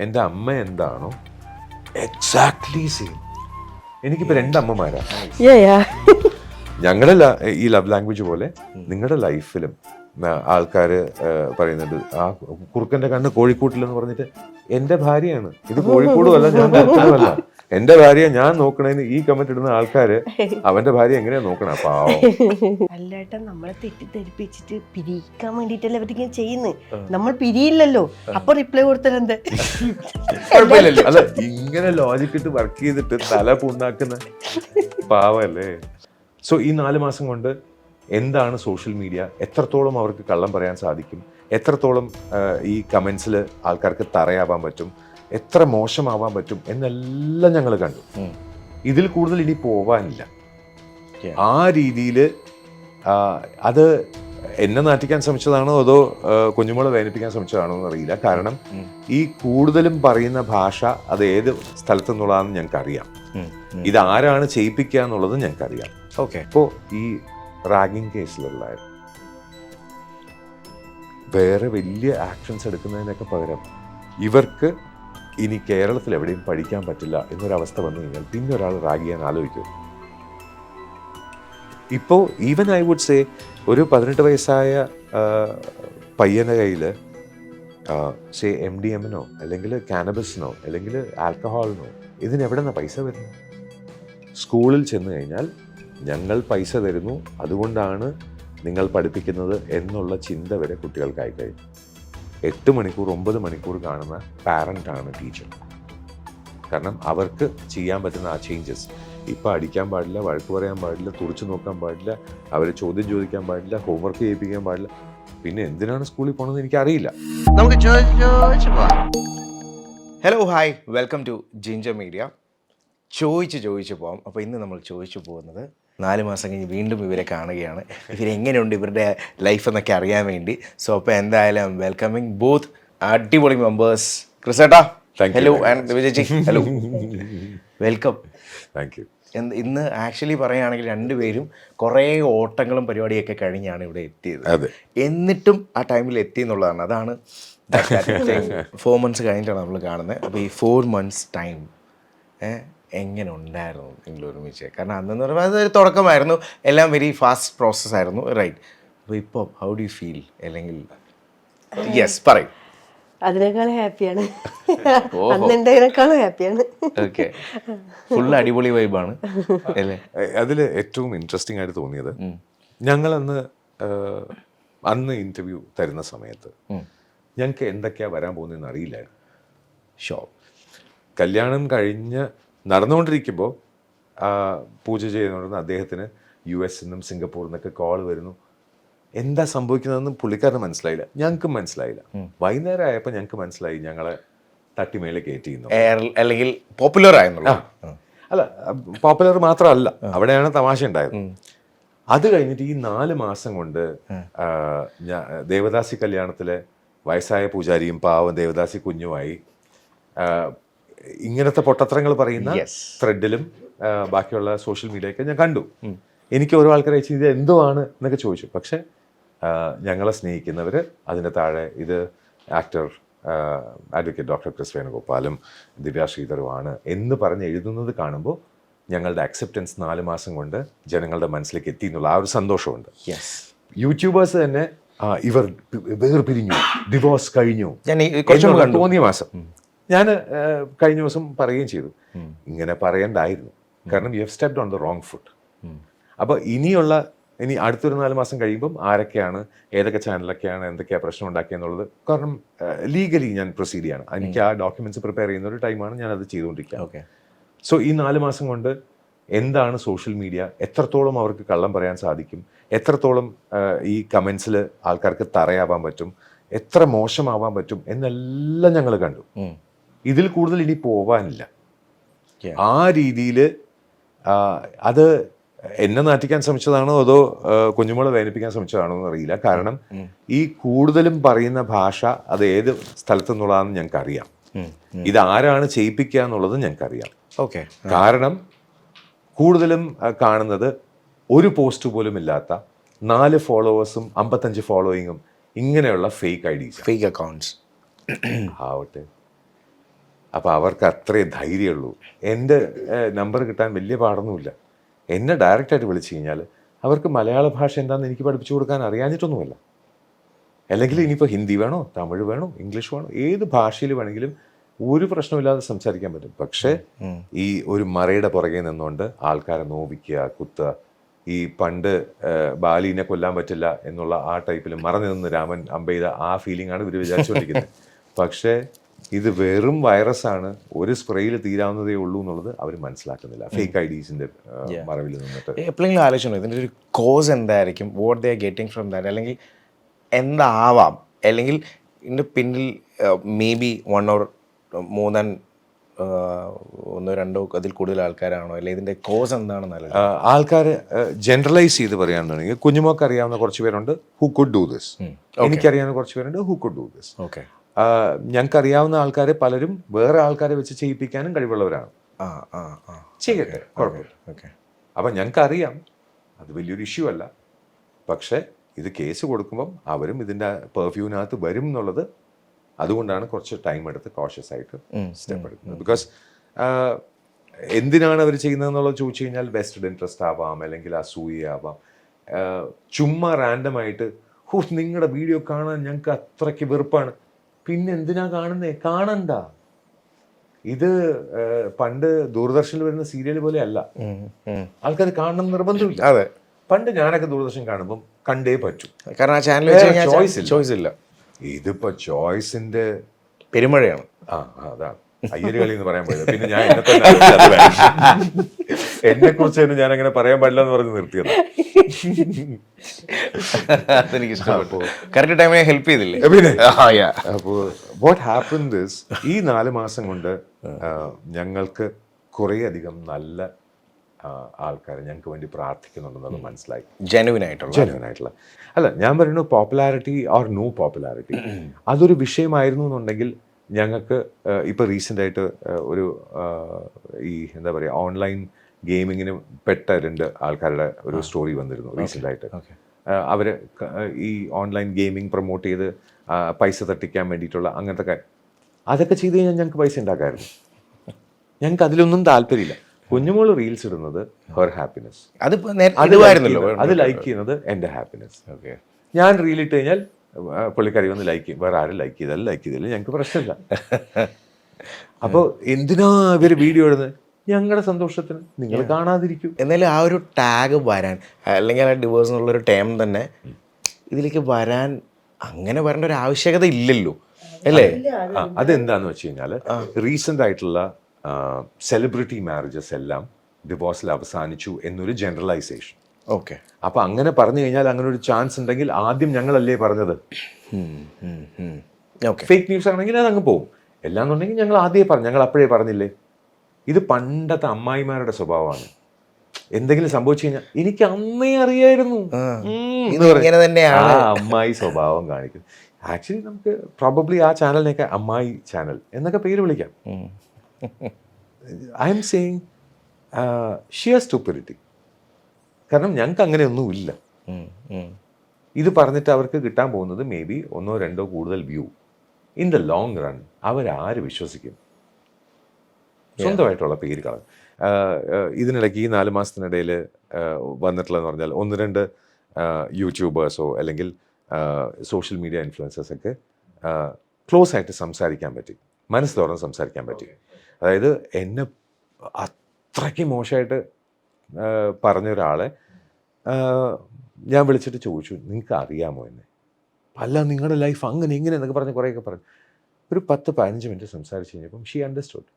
എൻ്റെ അമ്മ എന്താണോ എക്സാക്ട്ലി സെയിം. എനിക്കിപ്പോൾ 2 അമ്മമാരാണ്. ഞങ്ങളുടെ ഈ ലവ് ലാംഗ്വേജ് പോലെ നിങ്ങളുടെ ലൈഫിലും ആൾക്കാർ പറയുന്നുണ്ട് ആ കുറുക്കൻ്റെ കണ്ണ് കോഴിക്കോട്ടിലെന്ന് പറഞ്ഞിട്ട് എൻ്റെ ഭാര്യയാണ്. ഇത് കോഴിക്കോടുമല്ല, ഞാൻ കുറുക്കനുമല്ല, എൻ്റെ ഭാര്യ ഞാൻ നോക്കണേന്ന് ഈ കമന്റ് ഇടുന്ന ആൾക്കാര് അവന്റെ ഭാര്യ എങ്ങനെയാ നോക്കണ? പാവം. അല്ലേട്ടാ, നമ്മളെ തെറ്റിദ്ധരിപ്പിച്ചിട്ട് പിരിക്കാൻ വേണ്ടിട്ടല്ലേ അവരിങ്ങനെ ചെയ്യുന്നത്. നമ്മൾ പിരിയില്ലല്ലോ, അപ്പൊ റിപ്ലൈ കൊടുത്തത് കുഴപ്പമില്ലല്ലോ. അല്ല, ഇങ്ങനെ ലോജിക് ഇട്ട് വർക്ക് ചെയ്തിട്ട് തല പുണ്ണാക്കുന്ന പാവല്ലേ. സോ ഈ 4 മാസം കൊണ്ട് എന്താണ് സോഷ്യൽ മീഡിയ, എത്രത്തോളം അവർക്ക് കള്ളം പറയാൻ സാധിക്കും, എത്രത്തോളം ഈ കമന്റ്സിൽ ആൾക്കാർക്ക് തറയാവാൻ പറ്റും, എത്ര മോശമാവാൻ പറ്റും എന്നെല്ലാം ഞങ്ങൾ കണ്ടു. ഇതിൽ കൂടുതൽ ഇനി പോവാനില്ല. ആ രീതിയിൽ അത് എന്നെ നാറ്റിക്കാൻ ശ്രമിച്ചതാണോ അതോ കുഞ്ഞുമോളെ വേദനിപ്പിക്കാൻ ശ്രമിച്ചതാണോ എന്നറിയില്ല. കാരണം ഈ കൂടുതലും പറയുന്ന ഭാഷ അത് ഏത് സ്ഥലത്തു നിന്നുള്ളതാണെന്ന് ഞങ്ങൾക്കറിയാം. ഇത് ആരാണ് ചെയ്യിപ്പിക്കുക എന്നുള്ളത് ഞങ്ങൾക്കറിയാം. ഓക്കെ. ഇപ്പോൾ ഈ റാഗിങ് കേസിലുള്ള വേറെ വലിയ ആക്ഷൻസ് എടുക്കുന്നതിനൊക്കെ പകരം ഇവർക്ക് ഇനി കേരളത്തിൽ എവിടെയും പഠിക്കാൻ പറ്റില്ല എന്നൊരവസ്ഥ വന്നു കഴിഞ്ഞാൽ പിന്നെ ഒരാൾ റാഗ് ചെയ്യാൻ ആലോചിക്കും. ഇപ്പോൾ ഈവൻ ഐ വുഡ് സേ ഒരു 18 വയസ്സായ പയ്യൻ്റെ കയ്യിൽ സേ MDMനോ അല്ലെങ്കിൽ കാനബിസിനോ അല്ലെങ്കിൽ ആൽക്കഹോളിനോ ഇതിനെവിടെ നിന്നാണ് പൈസ വരുന്നത്? സ്കൂളിൽ ചെന്ന് കഴിഞ്ഞാൽ ഞങ്ങൾ പൈസ തരുന്നു, അതുകൊണ്ടാണ് നിങ്ങൾ പഠിപ്പിക്കുന്നത് എന്നുള്ള ചിന്ത വരെ കുട്ടികൾക്കായി കഴിഞ്ഞു. 8 മണിക്കൂർ 9 മണിക്കൂർ കാണുന്ന പാരൻ്റാണ് ടീച്ചർ. കാരണം അവർക്ക് ചെയ്യാൻ പറ്റുന്ന ആ ചേഞ്ചസ്, ഇപ്പം അടിക്കാൻ പാടില്ല, വഴക്ക് പറയാൻ പാടില്ല, തുറച്ചു നോക്കാൻ പാടില്ല, അവർ ചോദ്യം ചോദിക്കാൻ പാടില്ല, ഹോംവർക്ക് ചെയ്യിപ്പിക്കാൻ പാടില്ല. പിന്നെ എന്തിനാണ് സ്കൂളിൽ പോകണമെന്ന് എനിക്കറിയില്ല. നമുക്ക് hello, hi, welcome to ginger media. ചോദിച്ചു പോകാം. അപ്പോൾ ഇന്ന് നമ്മൾ ചോദിച്ചു പോകുന്നത് 4 മാസം കഴിഞ്ഞ് വീണ്ടും ഇവരെ കാണുകയാണ്. ഇവരെങ്ങനെയുണ്ട്, ഇവരുടെ ലൈഫ് എന്നൊക്കെ അറിയാൻ വേണ്ടി. സോ അപ്പോൾ എന്തായാലും വെൽക്കമിങ് ബോത്ത് അടിപൊളി മെമ്പേഴ്സ്. ക്രിസേട്ടാ hello, and Vijay hello, welcome. Thank you. ഇന്ന് ആക്ച്വലി പറയുകയാണെങ്കിൽ രണ്ടുപേരും കുറേ ഓട്ടങ്ങളും പരിപാടിയൊക്കെ കഴിഞ്ഞാണ് ഇവിടെ എത്തിയത്. എന്നിട്ടും ആ ടൈമിൽ എത്തി എന്നുള്ളതാണ്. അതാണ് 4 months കഴിഞ്ഞിട്ടാണ് നമ്മൾ കാണുന്നത്. അപ്പോൾ ഈ 4 months ടൈം എങ്ങനെ ഉണ്ടായിരുന്നു നിങ്ങൾ ഒരുമിച്ച്? കാരണം അന്നെന്ന് പറയുമ്പോൾ അതൊരു തുടക്കമായിരുന്നു, എല്ലാം വെരി ഫാസ്റ്റ് പ്രോസസ് ആയിരുന്നു, റൈറ്റ്? അപ്പോൾ ഇപ്പോൾ ഹൗ ഡു യു ഫീൽ? അല്ലെങ്കിൽ യെസ് പറയും. അതിനേക്കാളും ഹാപ്പിയാണ്, അന്നുണ്ടതിനേക്കാളും ഹാപ്പിയാണ്. ഓക്കെ, ഫുൾ അടിപൊളി വൈബാണ് അല്ലേ? അതിൽ ഏറ്റവും ഇൻട്രസ്റ്റിംഗ് ആയിട്ട് തോന്നിയത്, ഞങ്ങൾ അന്ന് ഇൻ്റർവ്യൂ തരുന്ന സമയത്ത് ഞങ്ങൾക്ക് എന്തൊക്കെയാണ് വരാൻ പോകുന്നതെന്ന് അറിയില്ലായിരുന്നു. കല്യാണം കഴിഞ്ഞ് നടന്നുകൊണ്ടിരിക്കുമ്പോൾ പൂജ ചെയ്യുന്നതുകൊണ്ട് അദ്ദേഹത്തിന് US നിന്നും സിംഗപ്പൂരിൽ നിന്നൊക്കെ കോൾ വരുന്നു. എന്താ സംഭവിക്കുന്നതെന്ന് പുള്ളിക്കാരന് മനസ്സിലായില്ല, ഞങ്ങൾക്കും മനസ്സിലായില്ല. വൈകുന്നേരം ആയപ്പോൾ ഞങ്ങൾക്ക് മനസ്സിലായി ഞങ്ങളെ തട്ടിമേലെ കയറ്റിയിരുന്നു. അല്ലെങ്കിൽ പോപ്പുലർ ആയിരുന്നു. അല്ല, പോപ്പുലർ മാത്രമല്ല, അവിടെയാണ് തമാശ ഉണ്ടായത്. അത് കഴിഞ്ഞിട്ട് ഈ 4 മാസം കൊണ്ട് ദേവദാസി കല്യാണത്തിലെ വയസ്സായ പൂജാരിയും പാവം ദേവദാസി കുഞ്ഞുമായി ഇങ്ങനത്തെ പൊട്ടത്തരങ്ങൾ പറയുന്ന ത്രെഡിലും ബാക്കിയുള്ള സോഷ്യൽ മീഡിയയൊക്കെ ഞാൻ കണ്ടു. എനിക്ക് ഓരോ ആൾക്കാരെ അയച്ചു ഇത് എന്തോ ആണ് എന്നൊക്കെ ചോദിച്ചു. പക്ഷെ ഞങ്ങളെ സ്നേഹിക്കുന്നവർ അതിൻ്റെ താഴെ ഇത് ആക്ടർ അഡ്വക്കേറ്റ് ഡോക്ടർ ക്രിസ് വേണുഗോപാലും ദിവ്യ ശ്രീധറുമാണ് എന്ന് പറഞ്ഞ് എഴുതുന്നത് കാണുമ്പോൾ ഞങ്ങളുടെ അക്സെപ്റ്റൻസ് 4 മാസം കൊണ്ട് ജനങ്ങളുടെ മനസ്സിലേക്ക് എത്തി എന്നുള്ള ആ ഒരു സന്തോഷമുണ്ട്. യൂട്യൂബേഴ്സ് തന്നെ ഇവർ വേർപിരിഞ്ഞു, ഡിവോഴ്സ് കഴിഞ്ഞു തോന്നിയ മാസം ഞാൻ കഴിഞ്ഞ ദിവസം പറയുകയും ചെയ്തു, ഇങ്ങനെ പറയണ്ടായിരുന്നു. കാരണം you have stepped on the wrong foot. അപ്പോൾ ഇനി അടുത്തൊരു 4 മാസം കഴിയുമ്പം ആരൊക്കെയാണ്, ഏതൊക്കെ ചാനലൊക്കെയാണ്, എന്തൊക്കെയാണ് പ്രശ്നം ഉണ്ടാക്കിയെന്നുള്ളത്, കാരണം ലീഗലി ഞാൻ പ്രൊസീഡ് ചെയ്യണം. എനിക്ക് ആ ഡോക്യുമെന്റ്സ് പ്രിപ്പയർ ചെയ്യുന്ന ഒരു ടൈമാണ് ഞാൻ അത് ചെയ്തുകൊണ്ടിരിക്കുക. സോ ഈ 4 മാസം കൊണ്ട് എന്താണ് സോഷ്യൽ മീഡിയ, എത്രത്തോളം അവർക്ക് കള്ളം പറയാൻ സാധിക്കും, എത്രത്തോളം ഈ കമന്റ്സിൽ ആൾക്കാർക്ക് തറയാവാൻ പറ്റും, എത്ര മോശമാവാൻ പറ്റും എന്നെല്ലാം ഞങ്ങൾ കണ്ടു. ഇതിൽ കൂടുതൽ ഇനി പോവാനില്ല. ആ രീതിയിൽ അത് എന്നെ നാറ്റിക്കാൻ ശ്രമിച്ചതാണോ അതോ കുഞ്ഞുമോളെ വേദനിപ്പിക്കാൻ ശ്രമിച്ചതാണോ എന്നറിയില്ല. കാരണം ഈ കൂടുതലും പറയുന്ന ഭാഷ അത് ഏത് സ്ഥലത്തു നിന്നുള്ളതാണെന്ന് ഞങ്ങൾക്കറിയാം. ഇത് ആരാണ് ചെയ്യിപ്പിക്കുക എന്നുള്ളത് ഞങ്ങൾക്കറിയാം. കാരണം കൂടുതലും കാണുന്നത് ഒരു പോസ്റ്റ് പോലും ഇല്ലാത്ത 4 ഫോളോവേഴ്സും 55 ഫോളോയിങ്ങും ഇങ്ങനെയുള്ള ഫേക്ക് IDs, ഫേക്ക് അക്കൗണ്ട്സ് ആവട്ടെ. അപ്പോൾ അവർക്ക് അത്രേ ധൈര്യമുള്ളൂ. എൻ്റെ നമ്പർ കിട്ടാൻ വലിയ പാടൊന്നുമില്ല. എന്നെ ഡയറക്റ്റായിട്ട് വിളിച്ചു കഴിഞ്ഞാൽ അവർക്ക് മലയാള ഭാഷ എന്താണെന്ന് എനിക്ക് പഠിപ്പിച്ചു കൊടുക്കാൻ അറിയാഞ്ഞിട്ടൊന്നുമില്ല. അല്ലെങ്കിൽ ഇനിയിപ്പോൾ ഹിന്ദി വേണോ, തമിഴ് വേണോ, ഇംഗ്ലീഷ് വേണോ, ഏത് ഭാഷയിൽ വേണമെങ്കിലും ഒരു പ്രശ്നമില്ലാതെ സംസാരിക്കാൻ പറ്റും. പക്ഷേ ഈ ഒരു മറയുടെ പുറകെ നിന്നുകൊണ്ട് ആൾക്കാരെ നോവിക്കുക, കുത്തുക, ഈ പണ്ട് ബാലിനെ കൊല്ലാൻ പറ്റില്ല എന്നുള്ള ആ ടൈപ്പിൽ മറന്നു നിന്ന് രാമൻ അമ്പെയ്ത ആ ഫീലിംഗ് ആണ് ഇവർ വിചാരിച്ചുകൊണ്ടിരിക്കുന്നത്. പക്ഷേ ഇത് വെറും വൈറസാണ്, ഒരു സ്പ്രേയിൽ തീരാവുന്നതേ ഉള്ളൂ എന്നുള്ളത് അവർ മനസ്സിലാക്കുന്നില്ല. ഫേക്ക് ഐഡീസിന്റെ മറവിൽ നിന്നിട്ട് എപ്പോഴെങ്കിലും ആലോചിച്ചോ ഇതിൻ്റെ ഒരു കോസ് എന്തായിരിക്കും, what they are getting from that, അല്ലെങ്കിൽ എന്താവാം, അല്ലെങ്കിൽ ഇതിൻ്റെ പിന്നിൽ may be 1 or more than 1 or 2 അതിൽ കൂടുതൽ ആൾക്കാരാണോ, അല്ലെങ്കിൽ ഇതിൻ്റെ കോസ് എന്താണെന്നല്ല. ആൾക്കാർ ജനറലൈസ് ചെയ്ത് പറയാണെന്നുണ്ടെങ്കിൽ കുഞ്ഞുമോക്ക് അറിയാവുന്ന കുറച്ച് പേരുണ്ട് ഹു കുഡ് ഡു ദിസ്, എനിക്കറിയാവുന്ന കുറച്ച് പേരുണ്ട് who could do this. Okay, ഞങ്ങൾക്ക് അറിയാവുന്ന ആൾക്കാരെ പലരും വേറെ ആൾക്കാരെ വെച്ച് ചെയ്യിപ്പിക്കാനും കഴിവുള്ളവരാണ്. ചെയ്യട്ടെ, കുഴപ്പമില്ല. ഓക്കെ, അപ്പം ഞങ്ങൾക്ക് അറിയാം അത് വലിയൊരു ഇഷ്യൂ അല്ല. പക്ഷേ ഇത് കേസ് കൊടുക്കുമ്പം അവരും ഇതിൻ്റെ പെർഫ്യൂവിനകത്ത് വരും എന്നുള്ളത്, അതുകൊണ്ടാണ് കുറച്ച് ടൈം എടുത്ത് കോഷ്യസ് ആയിട്ട് സ്റ്റെപ്പ് എടുക്കുന്നത്. ബിക്കോസ് എന്തിനാണ് അവർ ചെയ്യുന്നതെന്നുള്ളത് ചോദിച്ചു കഴിഞ്ഞാൽ വെസ്റ്റഡ് ഇൻട്രസ്റ്റ് ആവാം, അല്ലെങ്കിൽ അസൂയയാവാം. ചുമ്മാ റാൻഡമായിട്ട് നിങ്ങളുടെ വീഡിയോ കാണാൻ ഞങ്ങൾക്ക് അത്രയ്ക്ക് വെറുപ്പാണ്, പിന്നെ എന്തിനാ കാണുന്നേ, കാണണ്ട. ഇത് പണ്ട് ദൂരദർശനിൽ വരുന്ന സീരിയൽ പോലെ അല്ല, ആൾക്കാർ കാണണം നിർബന്ധമില്ല. അതെ, പണ്ട് ഞാനൊക്കെ ദൂരദർശൻ കാണുമ്പോൾ കണ്ടേ പറ്റൂ, കാരണം ആ ചാനൽ ചോയ്സ് ഇല്ല. ഇതിപ്പോ ചോയ്സിന്റെ പെരുമഴയാണ്. അതാണ് അയ്യര് കളി എന്ന് പറയാൻ പാടില്ല. പിന്നെ ഞാൻ എന്നെ കുറിച്ച് തന്നെ ഞാൻ അങ്ങനെ പറയാൻ പാടില്ല എന്ന് പറഞ്ഞ് നിർത്തിയത്. അതെനിക്ക് ഇഷ്ടപ്പെട്ടു. കറക്റ്റ് ടൈമിനെ ഹെൽപ്പ് ചെയ്തില്ലേ. അപ്പോൾ വാട്ട് ഹാപ്പൻഡ് ഈസ്, ഈ 4 മാസം കൊണ്ട് ഞങ്ങൾക്ക് കുറേ അധികം നല്ല ആൾക്കാർ ഞങ്ങൾക്ക് വേണ്ടി പ്രാർത്ഥിക്കുന്നുണ്ടെന്നത് മനസ്സിലായി. ജെനുവിൻ ആയിട്ടുള്ള അല്ല, ഞാൻ പറയുന്നു പോപ്പുലാരിറ്റി ഓർ നോ പോപ്പുലാരിറ്റി അതൊരു വിഷയമായിരുന്നു എന്നുണ്ടെങ്കിൽ ഞങ്ങൾക്ക് ഇപ്പോൾ റീസെൻ്റായിട്ട് ഒരു ഈ എന്താ പറയുക ഓൺലൈൻ ഗെയിമിങ്ങിന് പെട്ട 2 ആൾക്കാരുടെ ഒരു സ്റ്റോറി വന്നിരുന്നു റീസെൻ്റായിട്ട്. അവർ ഈ ഓൺലൈൻ ഗെയിമിംഗ് പ്രൊമോട്ട് ചെയ്ത് പൈസ തട്ടിക്കാൻ വേണ്ടിയിട്ടുള്ള അങ്ങനത്തെ കാര്യം, അതൊക്കെ ചെയ്ത് കഴിഞ്ഞാൽ ഞങ്ങൾക്ക് പൈസ ഉണ്ടാക്കാമായിരുന്നു. ഞങ്ങൾക്ക് അതിലൊന്നും താല്പര്യമില്ല. കുഞ്ഞുമോള് റീൽസ് ഇടുന്നത് ഹെർ ഹാപ്പിനെസ്, അത് ലൈക്ക് ചെയ്യുന്നത് എൻ്റെ ഹാപ്പിനെസ്. ഞാൻ റീൽ ഇട്ട് കഴിഞ്ഞാൽ പുള്ളിക്കാരി വന്ന് ലൈക്ക് ചെയ്യും, വേറെ ആരും ലൈക്ക് ചെയ്താലും ഞങ്ങൾക്ക് പ്രശ്നമില്ല. അപ്പോൾ എന്തിനാ ഇവർ വീഡിയോ ഇടുന്നത്? ഞങ്ങളുടെ സന്തോഷത്തിന്, നിങ്ങൾ കാണാതിരിക്കും. എന്നാലും ആ ഒരു ടാഗ് വരാൻ, അല്ലെങ്കിൽ ആ ഡിവോഴ്സ് എന്നുള്ളൊരു ടേം തന്നെ ഇതിലേക്ക് വരാൻ, അങ്ങനെ വരേണ്ട ഒരു ആവശ്യകത ഇല്ലല്ലോ അല്ലേ? അതെന്താന്ന് വെച്ച് കഴിഞ്ഞാൽ റീസെൻ്റ് ആയിട്ടുള്ള സെലിബ്രിറ്റി മാരേജസ് എല്ലാം ഡിവോഴ്സിൽ അവസാനിച്ചു എന്നൊരു ജനറലൈസേഷൻ. ഓക്കെ, അപ്പൊ അങ്ങനെ പറഞ്ഞു കഴിഞ്ഞാൽ അങ്ങനെ ഒരു ചാൻസ് ഉണ്ടെങ്കിൽ ആദ്യം ഞങ്ങളല്ലേ പറഞ്ഞത്. ഫേക്ക് ന്യൂസ് ആണെങ്കിൽ അതങ്ങ് പോകും. എല്ലാന്നുണ്ടെങ്കിൽ ഞങ്ങൾ ആദ്യമേ പറഞ്ഞു, ഞങ്ങൾ അപ്പോഴേ പറഞ്ഞില്ലേ. ഇത് പണ്ടത്തെ അമ്മായിമാരുടെ സ്വഭാവമാണ്. എന്തെങ്കിലും സംഭവിച്ചു കഴിഞ്ഞാൽ എനിക്ക് അന്നേ അറിയായിരുന്നു, അമ്മായി സ്വഭാവം കാണിക്കും. ആക്ച്വലി നമുക്ക് പ്രോബബ്ലി ആ ചാനലിനെയൊക്കെ അമ്മായി ചാനൽ എന്നൊക്കെ പേര് വിളിക്കാം. I M saying shear stupidity. കാരണം ഞങ്ങൾക്ക് അങ്ങനെയൊന്നും ഇല്ല. ഇത് പറഞ്ഞിട്ട് അവർക്ക് കിട്ടാൻ പോകുന്നത് മേ ബി 1 or 2 കൂടുതൽ view. In the long run അവരാര് വിശ്വസിക്കും? സ്വന്തമായിട്ടുള്ള പേര് കളഞ്ഞു. ഇതിനിടയ്ക്ക് ഈ 4 മാസത്തിനിടയിൽ വന്നിട്ടുള്ളതെന്ന് പറഞ്ഞാൽ 1-2 യൂട്യൂബേഴ്സോ അല്ലെങ്കിൽ സോഷ്യൽ മീഡിയ ഇൻഫ്ലുവൻസേഴ്സൊക്കെ ക്ലോസ് ആയിട്ട് സംസാരിക്കാൻ പറ്റി, മനസ്സ് തുറന്ന് സംസാരിക്കാൻ പറ്റി. അതായത് എന്നെ അത്രയ്ക്ക് മോശമായിട്ട് പറഞ്ഞ ഒരാളെ ഞാൻ വിളിച്ചിട്ട് ചോദിച്ചു, നിങ്ങൾക്ക് അറിയാമോ എന്നെ? അല്ല, നിങ്ങളുടെ ലൈഫ് അങ്ങനെ ഇങ്ങനെ എന്നൊക്കെ പറഞ്ഞ് കുറേയൊക്കെ പറഞ്ഞു. ഒരു 10-15 മിനിറ്റ് സംസാരിച്ച് കഴിഞ്ഞപ്പം ഷീ അണ്ടർസ്റ്റുഡ്.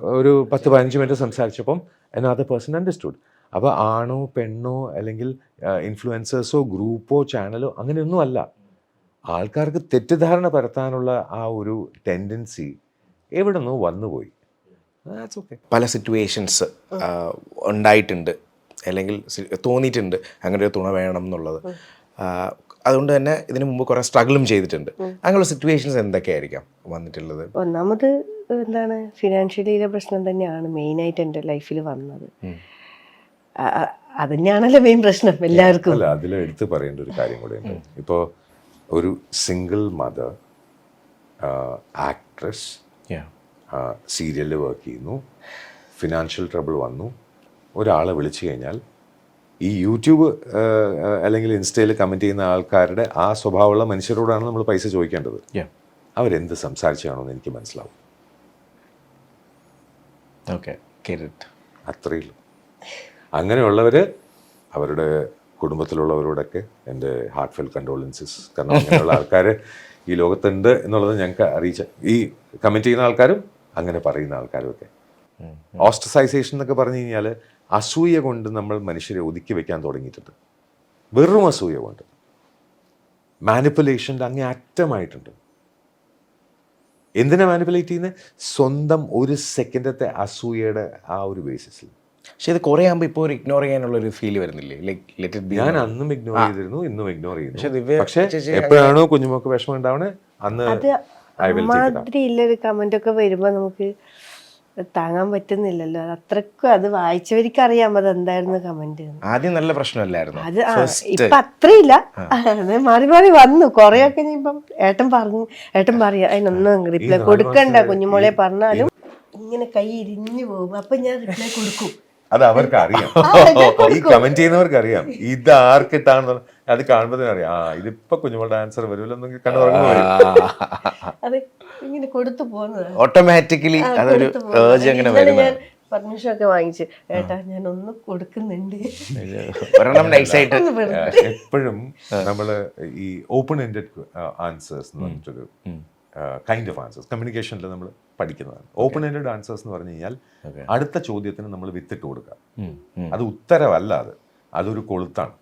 ഒരു 10-15 മിനിറ്റ് സംസാരിച്ചപ്പം another person understood. അപ്പോൾ ആണോ പെണ്ണോ അല്ലെങ്കിൽ ഇൻഫ്ലുവൻസേഴ്സോ ഗ്രൂപ്പോ ചാനലോ അങ്ങനെയൊന്നും അല്ല. ആൾക്കാർക്ക് തെറ്റിദ്ധാരണ പരത്താനുള്ള ആ ഒരു ടെൻഡൻസി എവിടെ നിന്നോ വന്നുപോയി. ഓക്കെ, പല സിറ്റുവേഷൻസ് ഉണ്ടായിട്ടുണ്ട്, അല്ലെങ്കിൽ തോന്നിയിട്ടുണ്ട് അങ്ങനെ ഒരു തുണ വേണം എന്നുള്ളത്. അതുകൊണ്ട് തന്നെ ഇതിനു മുമ്പ് കുറേ സ്ട്രഗിളും ചെയ്തിട്ടുണ്ട്. അങ്ങനെയുള്ള സിറ്റുവേഷൻസ് എന്തൊക്കെയായിരിക്കാം വന്നിട്ടുള്ളത്? ഒന്നാമത് എന്താണ്, ഫിനാൻഷ്യലിയിലെ പ്രശ്നം തന്നെയാണ് മെയിനായിട്ട് എൻ്റെ ലൈഫിൽ വന്നത്. അത് തന്നെയാണല്ലോ മെയിൻ പ്രശ്നം എല്ലാവർക്കും. അല്ല, അതിൽ എടുത്ത് പറയേണ്ട ഒരു കാര്യം കൂടെ ഉണ്ട്. ഇപ്പോൾ ഒരു സിംഗിൾ മദർ, ആക്ട്രസ്, സീരിയലിൽ വർക്ക് ചെയ്യുന്നു, ഫിനാൻഷ്യൽ ട്രബിൾ വന്നു, ഒരാളെ വിളിച്ചു കഴിഞ്ഞാൽ ഈ യൂട്യൂബ് അല്ലെങ്കിൽ ഇൻസ്റ്റയിൽ കമൻറ്റ് ചെയ്യുന്ന ആൾക്കാരുടെ ആ സ്വഭാവമുള്ള മനുഷ്യരോടാണ് നമ്മൾ പൈസ ചോദിക്കേണ്ടത്. അവരെന്ത് സംസാരിച്ചാണോന്ന് എനിക്ക് മനസ്സിലാവും. അത്രയേ ഉള്ളൂ. അങ്ങനെയുള്ളവർ അവരുടെ കുടുംബത്തിലുള്ളവരോടൊക്കെ എൻ്റെ ഹാർട്ട് ഫെൽ കണ്ടോളൻസസ്. കാരണം അങ്ങനെയുള്ള ആൾക്കാർ ഈ ലോകത്തുണ്ട് എന്നുള്ളത് ഞങ്ങൾക്ക് അറിയിച്ച, ഈ കമൻറ്റ് ചെയ്യുന്ന ആൾക്കാരും അങ്ങനെ പറയുന്ന ആൾക്കാരും ഒക്കെ. ഓസ്ട്രസൈസേഷൻ എന്നൊക്കെ പറഞ്ഞു കഴിഞ്ഞാൽ അസൂയ കൊണ്ട് നമ്മൾ മനുഷ്യരെ ഒതുക്കി വെക്കാൻ തുടങ്ങിയിട്ടുണ്ട്. വെറും അസൂയ കൊണ്ട് മാനിപ്പുലേഷൻ്റെ അങ്ങേ അറ്റമായിട്ടുണ്ട്. എന്തിനാ മാനിപ്പുലേറ്റ് ചെയ്യുന്നത്? സ്വന്തം ഒരു സെക്കൻഡത്തെ അസൂയയുടെ ആ ഒരു ബേസിസിൽ. പക്ഷെ ഇത് കുറേ ആകുമ്പോൾ ഇപ്പോൾ ഒരു ഇഗ്നോർ ചെയ്യാനുള്ളൊരു ഫീൽ വരുന്നില്ലേ? Like let it be. ഞാൻ അന്നും ഇഗ്നോർ ചെയ്തിരുന്നു, ഇന്നും ഇഗ്നോർ ചെയ്യുന്നു. പക്ഷെ എപ്പോഴാണോ കുഞ്ഞുമോക്ക് വിഷമം ഉണ്ടാവണേ അന്ന് മാതിരി ഉള്ളൊരു കമന്റ് ഒക്കെ വരുമ്പോ നമുക്ക് താങ്ങാൻ പറ്റുന്നില്ലല്ലോ. അത്രക്കും അത് വായിച്ചവർക്ക് അറിയാം അത് എന്തായിരുന്നു കമന്റ്. ആദ്യം നല്ല പ്രശ്നമല്ലായിരുന്നു അത് ഇപ്പൊ അത്രയില്ല, അത് മാറി മാറി വന്നു കൊറേയൊക്കെ. ഇപ്പം ഏട്ടൻ പറയാ അതിനൊന്നും റിപ്ലൈ കൊടുക്കണ്ട, കുഞ്ഞുമോളെ പറഞ്ഞാലും ഇങ്ങനെ കൈ ഇരിഞ്ഞു പോകും. അപ്പൊ ഞാൻ റിപ്ലൈ കൊടുക്കും. അത് അവർക്ക് അറിയാം, ഈ കമന്റ് ചെയ്യുന്നവർക്ക് അറിയാം ഇത് ആർക്കിട്ടാണെന്ന്. അത് കാണുമ്പോൾ അറിയാം, ഇതിപ്പോ കുഞ്ഞുമോളുടെ ആൻസർ വരുമല്ലോ എന്നൊക്കെ കണ്ടു അത് ഇങ്ങനെ കൊടുത്തു പോകുന്നത് ഓട്ടോമാറ്റിക്കലി. അതൊരു ഏർജ് അങ്ങനെ വരുന്നത്. ഞാൻ പെർമിഷൻ ഒക്കെ വാങ്ങിച്ചു, ഏട്ടാ ഞാൻ ഒന്ന് കൊടുക്കുന്നുണ്ട്. എപ്പോഴും നമ്മള് ഈ ഓപ്പൺ എൻഡഡ് ആൻസേഴ്സ് എന്ന് പറഞ്ഞിട്ടൊരു കൈൻഡ് ഓഫ് ആൻസേഴ്സ് കമ്മ്യൂണിക്കേഷനിൽ നമ്മൾ പഠിക്കുന്നതാണ്. ഓപ്പൺ എൻഡഡ് ആൻസേഴ്സ് എന്ന് പറഞ്ഞു കഴിഞ്ഞാൽ അടുത്ത ചോദ്യത്തിന് നമ്മൾ വിത്തിട്ട് കൊടുക്കുക. അത് ഉത്തരവല്ല, അതൊരു കൊളുത്താണ്.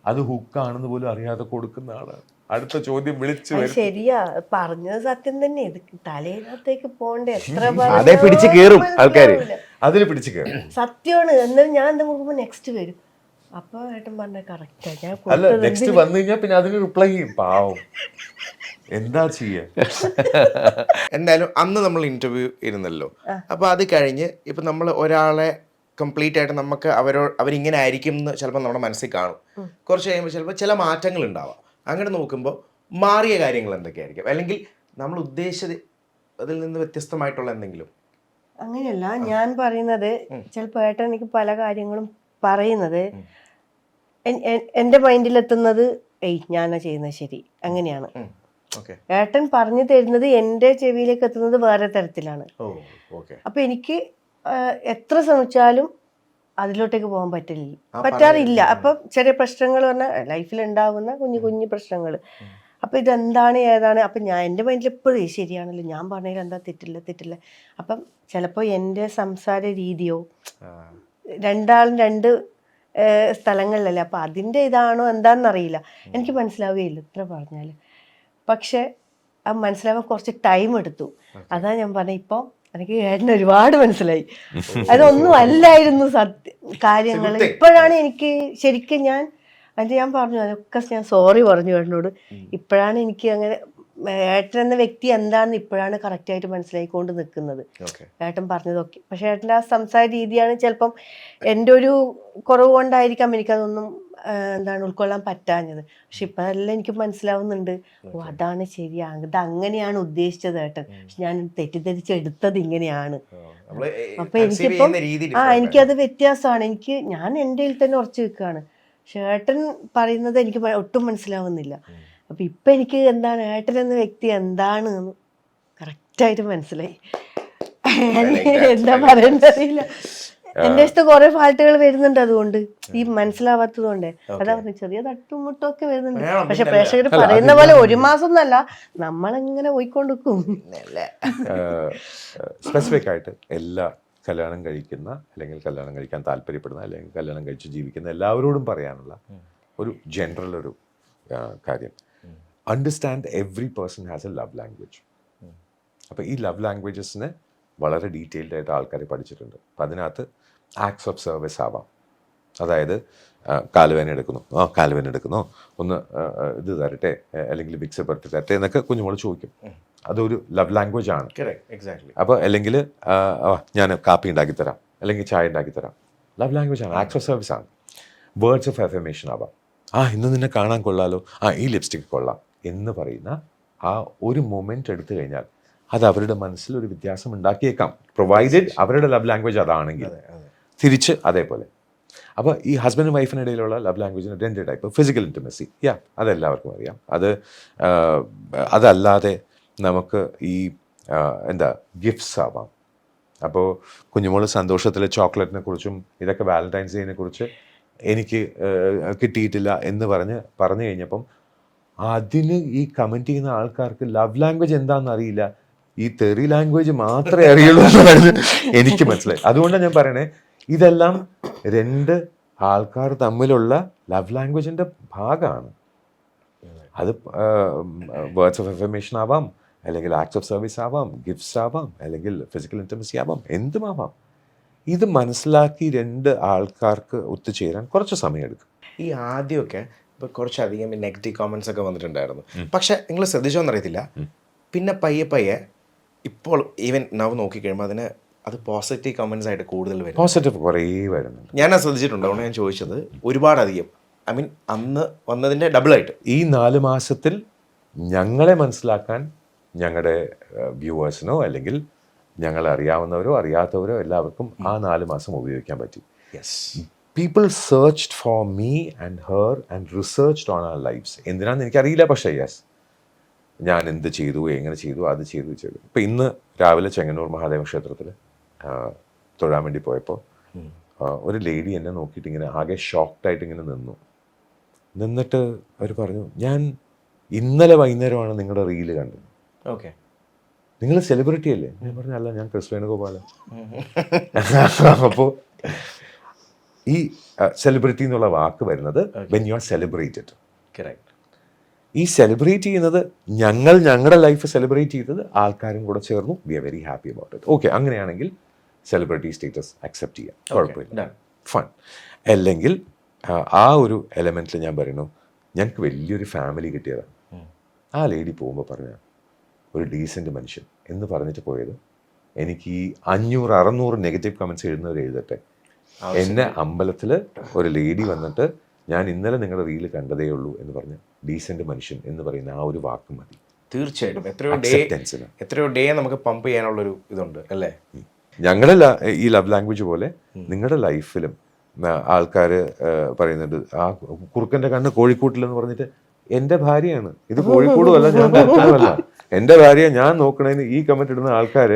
അത് ഹുക്കാണെന്ന് പോലും അറിയാതെ കൊടുക്കുന്ന ആളാണ്. അടുത്ത ചോദ്യം വിളിച്ചു. ശരിയാ, പറഞ്ഞത് സത്യം തന്നെ. ഇത് തലേനകത്തേക്ക് പോണ്ടേ, എത്ര പിടിച്ച് കയറും ആൾക്കാര്, അതിൽ പിടിച്ച് കയറും. സത്യമാണ്. എന്നാലും ഞാൻ എന്താ നോക്കുമ്പോ നെക്സ്റ്റ് വരും. അപ്പൊ ഏട്ടൻ പറഞ്ഞ കറക്റ്റാ. ഞാൻ അല്ല, നെക്സ്റ്റ് വന്നു കഴിഞ്ഞാൽ പിന്നെ അതിന് റിപ്ലൈ ചെയ്യും. പാവം, എന്താ ചെയ്യാ. എന്തായാലും അന്ന് നമ്മൾ ഇന്റർവ്യൂ ഇരുന്നല്ലോ. അപ്പൊ അത് കഴിഞ്ഞ് ഇപ്പൊ നമ്മൾ ഒരാളെ കംപ്ലീറ്റ് ആയിട്ട് നമുക്ക് അവരിങ്ങനെ ആയിരിക്കും എന്ന് ചിലപ്പോൾ നമ്മുടെ മനസ്സിൽ കാണും. കുറച്ച് കഴിയുമ്പോൾ ചിലപ്പോൾ ചില മാറ്റങ്ങൾ ഉണ്ടാവാം. അങ്ങനെ നോക്കുമ്പോൾ മാറിയ കാര്യങ്ങൾ എന്തൊക്കെയായിരിക്കും, അല്ലെങ്കിൽ നമ്മൾ ഉദ്ദേശിച്ചത് അതിൽ നിന്ന് വ്യത്യസ്തമായിട്ടുള്ള എന്തെങ്കിലും? അങ്ങനെയല്ല ഞാൻ പറയുന്നത്. ചിലപ്പോൾ ഏട്ടൻ എനിക്ക് പല കാര്യങ്ങളും പറയുന്നത് എൻ്റെ മൈൻഡിലെത്തുന്നത് ഞാനാ ചെയ്യുന്നത് ശരി, അങ്ങനെയാണ്. ഏട്ടൻ പറഞ്ഞു തരുന്നത് എൻ്റെ ചെവിയിലേക്ക് എത്തുന്നത് വേറെ തരത്തിലാണ്. അപ്പൊ എനിക്ക് എത്ര ശ്രമിച്ചാലും അതിലോട്ടേക്ക് പോകാൻ പറ്റാറില്ല. അപ്പൊ ചെറിയ പ്രശ്നങ്ങൾ പറഞ്ഞാൽ ലൈഫിൽ ഉണ്ടാകുന്ന കുഞ്ഞു പ്രശ്നങ്ങൾ. അപ്പൊ ഇതെന്താണ് ഏതാണ്, അപ്പൊ ഞാൻ എൻ്റെ മൈൻഡിൽ എപ്പോഴും ശരിയാണല്ലോ, ഞാൻ പറഞ്ഞതിൽ എന്താ തെറ്റില്ല. അപ്പം ചിലപ്പോൾ എൻ്റെ സംസാര രീതിയോ, രണ്ടാളും രണ്ട് സ്ഥലങ്ങളിലല്ലേ, അപ്പൊ അതിൻ്റെ ഇതാണോ എന്താണെന്നറിയില്ല. എനിക്ക് മനസ്സിലാവുകയില്ല എത്ര പറഞ്ഞാൽ. പക്ഷെ അത് മനസ്സിലാവാൻ കുറച്ച് ടൈം എടുത്തു. അതാ ഞാൻ പറഞ്ഞ ഇപ്പം എനിക്ക് ഏട്ടന് ഒരുപാട് മനസ്സിലായി. അതൊന്നും അല്ലായിരുന്നു കാര്യങ്ങൾ. ഇപ്പോഴാണ് എനിക്ക് ശരിക്കും ഞാൻ പറഞ്ഞു, അതൊക്കെ ഞാൻ സോറി പറഞ്ഞു ഏട്ടനോട്. ഇപ്പോഴാണ് എനിക്ക് അങ്ങനെ ഏട്ടൻ എന്ന വ്യക്തി എന്താണെന്ന് ഇപ്പോഴാണ് കറക്റ്റായിട്ട് മനസ്സിലായിക്കൊണ്ട് നിൽക്കുന്നത്. ഏട്ടൻ പറഞ്ഞതൊക്കെ. പക്ഷെ ഏട്ടൻ്റെ ആ സംസാര രീതിയാണ് ചിലപ്പം എൻ്റെ ഒരു കുറവ് കൊണ്ടായിരിക്കാം എനിക്കതൊന്നും ഉൾക്കൊള്ളാൻ പറ്റാഞ്ഞത്. പക്ഷെ ഇപ്പം അതെല്ലാം എനിക്ക് മനസ്സിലാവുന്നുണ്ട്. അതാണ് ശരിയാ, ഇത് അങ്ങനെയാണ് ഉദ്ദേശിച്ചത് ഏട്ടൻ, പക്ഷെ ഞാൻ തെറ്റിദ്ധരിച്ചെടുത്തത് ഇങ്ങനെയാണ്. അപ്പൊ എനിക്കിപ്പം എനിക്കത് വ്യത്യാസമാണ്. ഞാൻ എൻ്റെ തന്നെ ഉറച്ചു വെക്കുകയാണ്. പക്ഷെ ഏട്ടൻ പറയുന്നത് എനിക്ക് ഒട്ടും മനസ്സിലാവുന്നില്ല. അപ്പൊ ഇപ്പൊ എനിക്ക് എന്താണ് ഏട്ടൻ എന്ന വ്യക്തി എന്താണ് കറക്റ്റായിട്ട് മനസ്സിലായി. എന്താ പറയണ്ടറിയില്ല. എന്റെ ഇഷ്ടം കുറെ ഫാൾട്ടുകൾ വരുന്നുണ്ട്. അതുകൊണ്ട് ഈ മനസ്സിലാവാത്തത് കൊണ്ട് അതാ പറഞ്ഞു, ചെറിയ തട്ടുമുട്ടും ഒക്കെ വരുന്നുണ്ട്. പക്ഷെ പ്രേക്ഷകർ പറയുന്ന പോലെ ഒരു മാസം ഒന്നല്ല, നമ്മളെങ്ങനെ പോയിക്കൊണ്ടിരിക്കും. സ്പെസിഫിക് ആയിട്ട് എല്ലാ കല്യാണം കഴിക്കുന്ന അല്ലെങ്കിൽ കല്യാണം കഴിക്കാൻ താല്പര്യപ്പെടുന്ന അല്ലെങ്കിൽ കല്യാണം കഴിച്ച് ജീവിക്കുന്ന എല്ലാവരോടും പറയാനുള്ള ഒരു ജനറൽ ഒരു കാര്യം, understand every person has A love language. അപ്പോൾ ഈ ലവ് ലാംഗ്വേജസിനെ വളരെ ഡീറ്റെയിൽഡ് ആയിട്ട് ആൾക്കാർ പഠിച്ചിട്ടുണ്ട്. അപ്പം അതിനകത്ത് ആക്ട്സ് ഓഫ് സർവീസ് ആവാം. അതായത് കാലുവേന എടുക്കുന്നോ, ഒന്ന് ഇത് തരട്ടെ, അല്ലെങ്കിൽ വിക്സ് പെടുത്തി തരട്ടെ എന്നൊക്കെ കുഞ്ഞുമോൾ ചോദിക്കും. അതൊരു ലവ് ലാംഗ്വേജ് ആണ്. അപ്പോൾ അല്ലെങ്കിൽ ഞാൻ കാപ്പി ഉണ്ടാക്കി തരാം, അല്ലെങ്കിൽ ചായ ഉണ്ടാക്കി തരാം. ലവ് ലാംഗ്വേജ് ആണ്, ആക്ട്സ് ഓഫ് സർവീസ് ആണ്. വേർഡ്സ് ഓഫ് അഫർമേഷൻ ആവാം. ഇന്ന് നിന്നെ കാണാൻ കൊള്ളാലോ, ഈ ലിപ്സ്റ്റിക് കൊള്ളാം എന്ന് പറയുന്ന ആ ഒരു മൊമെൻ്റ് എടുത്തു കഴിഞ്ഞാൽ അത് അവരുടെ മനസ്സിൽ ഒരു വ്യത്യാസം ഉണ്ടാക്കിയേക്കാം, പ്രൊവൈഡഡ് അവരുടെ ലവ് ലാംഗ്വേജ് അതാണെങ്കിൽ. തിരിച്ച് അതേപോലെ. അപ്പോൾ ഈ ഹസ്ബൻഡ് വൈഫിനിടയിലുള്ള ലവ് ലാംഗ്വേജിന് 2 ടൈപ്പ്. ഫിസിക്കൽ ഇൻറ്റിമസി, അതെല്ലാവർക്കും അറിയാം. അതല്ലാതെ നമുക്ക് ഈ എന്താ ഗിഫ്റ്റ്സ് ആവാം. അപ്പോൾ കുഞ്ഞുമോള് സന്തോഷത്തിൽ ചോക്ലേറ്റിനെ കുറിച്ചും ഇതൊക്കെ വാലന്റൈൻസ് ഡേനെ കുറിച്ച് എനിക്ക് കിട്ടിയിട്ടില്ല എന്ന് പറഞ്ഞു കഴിഞ്ഞപ്പം അതിന് ഈ കമൻറ്റ് ചെയ്യുന്ന ആൾക്കാർക്ക് ലവ് ലാംഗ്വേജ് എന്താണെന്ന് അറിയില്ല, ഈ തെറി ലാംഗ്വേജ് മാത്രമേ അറിയുള്ളൂ എന്ന് എനിക്ക് മനസ്സിലായി. അതുകൊണ്ടാണ് ഞാൻ പറയണേ, ഇതെല്ലാം 2 ആൾക്കാർ തമ്മിലുള്ള ലവ് ലാംഗ്വേജിൻ്റെ ഭാഗമാണ്. അത് വേർഡ്സ് ഓഫ് അഫർമേഷൻ ആവാം, അല്ലെങ്കിൽ ആക്ട്സ് ഓഫ് സർവീസ് ആവാം, ഗിഫ്റ്റ്സ് ആവാം, അല്ലെങ്കിൽ ഫിസിക്കൽ ഇൻറ്റിമസി ആവാം, എന്തുമാവാം. ഇത് മനസ്സിലാക്കി 2 ആൾക്കാർക്ക് ഒത്തുചേരാൻ കുറച്ച് സമയമെടുക്കും. ഈ ആദ്യമൊക്കെ ഇപ്പോൾ കുറച്ചധികം നെഗറ്റീവ് കോമൻസ് ഒക്കെ വന്നിട്ടുണ്ടായിരുന്നു. പക്ഷെ നിങ്ങൾ ശ്രദ്ധിച്ചോന്നറിയത്തില്ല, പിന്നെ പയ്യെ ഇപ്പോൾ ഈവൻ നവ് നോക്കിക്കഴിയുമ്പോൾ അത് പോസിറ്റീവ് കമൻസ് ആയിട്ട് കൂടുതൽ വരും. പോസിറ്റീവ് കുറേ വരുന്നുണ്ട്. ഞാൻ ശ്രദ്ധിച്ചിട്ടുണ്ട്. അതുകൊണ്ട് ഞാൻ ചോദിച്ചത്, ഒരുപാടധികം, ഐ മീൻ അന്ന് വന്നതിൻ്റെ ഡബിളായിട്ട്. ഈ 4 മാസത്തിൽ ഞങ്ങളെ മനസ്സിലാക്കാൻ ഞങ്ങളുടെ വ്യൂവേഴ്സിനോ അല്ലെങ്കിൽ ഞങ്ങളെ അറിയാവുന്നവരോ അറിയാത്തവരോ എല്ലാവർക്കും ആ 4 മാസം ഉപയോഗിക്കാൻ പറ്റി. Yes, people searched for me and her and researched on our lives. എന്തിനാണെന്ന് എനിക്കറിയില്ല, പക്ഷേ യെസ്, ഞാൻ എന്ത് ചെയ്തു, എങ്ങനെ ചെയ്തു, അത് ചെയ്തു. ഇപ്പം ഇന്ന് രാവിലെ ചെങ്ങന്നൂർ മഹാദേവ ക്ഷേത്രത്തിൽ തൊഴാൻ വേണ്ടി പോയപ്പോൾ ഒരു ലേഡി എന്നെ നോക്കിയിട്ട് ഇങ്ങനെ ആകെ ഷോക്ക്ഡായിട്ട് ഇങ്ങനെ നിന്നിട്ട് അവർ പറഞ്ഞു, ഞാൻ ഇന്നലെ വൈകുന്നേരമാണ് നിങ്ങളുടെ റീല് കണ്ടത്. ഓക്കെ, നിങ്ങൾ സെലിബ്രിറ്റി അല്ലേ? ഞാൻ പറഞ്ഞു, അല്ല, ഞാൻ ക്രിസ് വേണുഗോപാലൻ. അപ്പോൾ ഈ സെലിബ്രിറ്റി എന്നുള്ള വാക്ക് വരുന്നത് when you are celebrated. Correct. ഈ സെലിബ്രേറ്റ് ചെയ്യുന്നത് ഞങ്ങളുടെ ലൈഫ് സെലിബ്രേറ്റ് ചെയ്തത് ആൾക്കാരും കൂടെ ചേർന്നു. We are very happy about it. Okay, അങ്ങനെയാണെങ്കിൽ സെലിബ്രിറ്റി സ്റ്റേറ്റസ് അക്സെപ്റ്റ് ചെയ്യാം, കുഴപ്പമില്ല, ഫൺ. അല്ലെങ്കിൽ ആ ഒരു എലമെന്റിൽ ഞാൻ പറയുന്നു, ഞങ്ങൾക്ക് വലിയൊരു ഫാമിലി കിട്ടിയതാണ്. ആ ലേഡി പോകുമ്പോൾ പറഞ്ഞ ഒരു ഡീസൻറ്റ് മനുഷ്യൻ എന്ന് പറഞ്ഞിട്ട് പോയത്, എനിക്ക് ഈ 500-600 നെഗറ്റീവ് കമൻറ്റ്സ് എഴുതുന്നവർ എഴുതട്ടെ, എന്നെ അമ്പലത്തിൽ ഒരു ലേഡി വന്നിട്ട് ഞാൻ ഇന്നലെ നിങ്ങളുടെ റീല് കണ്ടതേ ഉള്ളൂ എന്ന് പറഞ്ഞ് ഡീസൻറ്റ് മനുഷ്യൻ എന്ന് പറയുന്ന ആ ഒരു വാക്ക് മതി. തീർച്ചയായിട്ടും എത്രയോ ഡേ നമുക്ക് പമ്പ് ചെയ്യാനുള്ളൊരു ഇതുണ്ട് അല്ലേ? ഞങ്ങളുടെ ഈ ലവ് ലാംഗ്വേജ് പോലെ നിങ്ങളുടെ ലൈഫിലും ആൾക്കാർ പറയുന്നുണ്ട്, ആ കുറുക്കൻ്റെ കണ്ണ് കോഴിക്കോട്ടിലെന്ന് പറഞ്ഞിട്ട് എൻ്റെ ഭാര്യയാണ്, ഇത് കോഴിക്കോടും അല്ല, ഞാൻ കുറുക്കനുമല്ല, എൻ്റെ ഭാര്യ ഞാൻ നോക്കണേന്ന് ഈ കമന്റ് ഇടുന്ന ആൾക്കാർ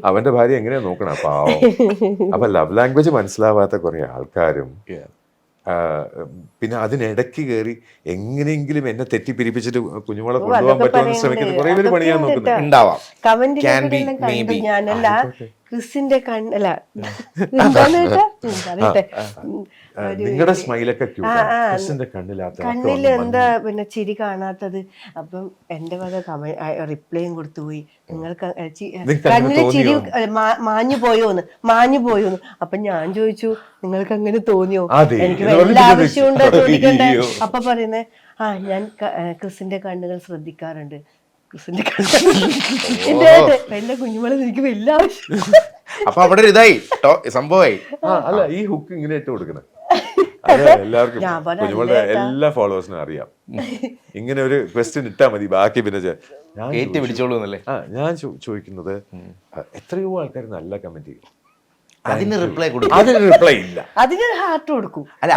അവൻ്റെ ഭാര്യ എങ്ങനെയാ നോക്കണം? പാവം. അപ്പൊ ലവ് ലാംഗ്വേജ് മനസ്സിലാവാത്ത കുറെ ആൾക്കാരും പിന്നെ അതിനിടയ്ക്ക് കയറി എങ്ങനെയെങ്കിലും എന്നെ തെറ്റിപ്പിരിപ്പിച്ചിട്ട് കുഞ്ഞുമോളെ കൊണ്ടുപോകാൻ പറ്റുമെന്ന് ശ്രമിക്കുന്ന കുറെ പേര് പണിയാൻ നോക്കുന്നുണ്ടാവാം. ഞാനല്ല ക്രിസിന്റെ കണ്ണല്ല, നിങ്ങളുടെ സ്മൈലൊക്കെ ക്രിസിന്റെ കണ്ണിൽ എന്താ പിന്നെ ചിരി കാണാത്തത്? അപ്പം എന്റെ വക റിപ്ലൈയും കൊടുത്തു പോയി, നിങ്ങൾക്ക് കണ്ണിലെ ചിരി മാഞ്ഞു പോയോന്ന്. അപ്പൊ ഞാൻ ചോദിച്ചു, നിങ്ങൾക്ക് അങ്ങനെ തോന്നിയോ? എനിക്ക് വല്ല ആവശ്യമുണ്ടോ ചോദിക്കണ്ടേ? അപ്പൊ പറയുന്നേ, ഞാൻ ക്രിസിന്റെ കണ്ണുകൾ ശ്രദ്ധിക്കാറുണ്ട്. ക്രിസിന്റെ എന്റെ കുഞ്ഞുമോളെ എനിക്ക് വലിയ ആവശ്യം. അപ്പൊ അവിടെ ഇതായി സംഭവമായി. അല്ല, ഈ ഹുക്ക് ഇങ്ങനെ ഇട്ട് കൊടുക്കണം. എല്ലാവർക്കും കുഞ്ഞുമോളുടെ എല്ലാ ഫോളോവേഴ്സിനും അറിയാം. ഇങ്ങനെ ഒരു ക്വസ്റ്റ്യൻ ഇട്ടാ മതി, ബാക്കി പിന്നെ ഞാൻ ചോദിക്കുന്നത്, എത്രയോ ആൾക്കാർ നല്ല കമന്റ് ചെയ്യും, അതിന് റിപ്ലൈ ഇല്ല, അതിന് ഹാർട്ട് കൊടുക്കും. അല്ല,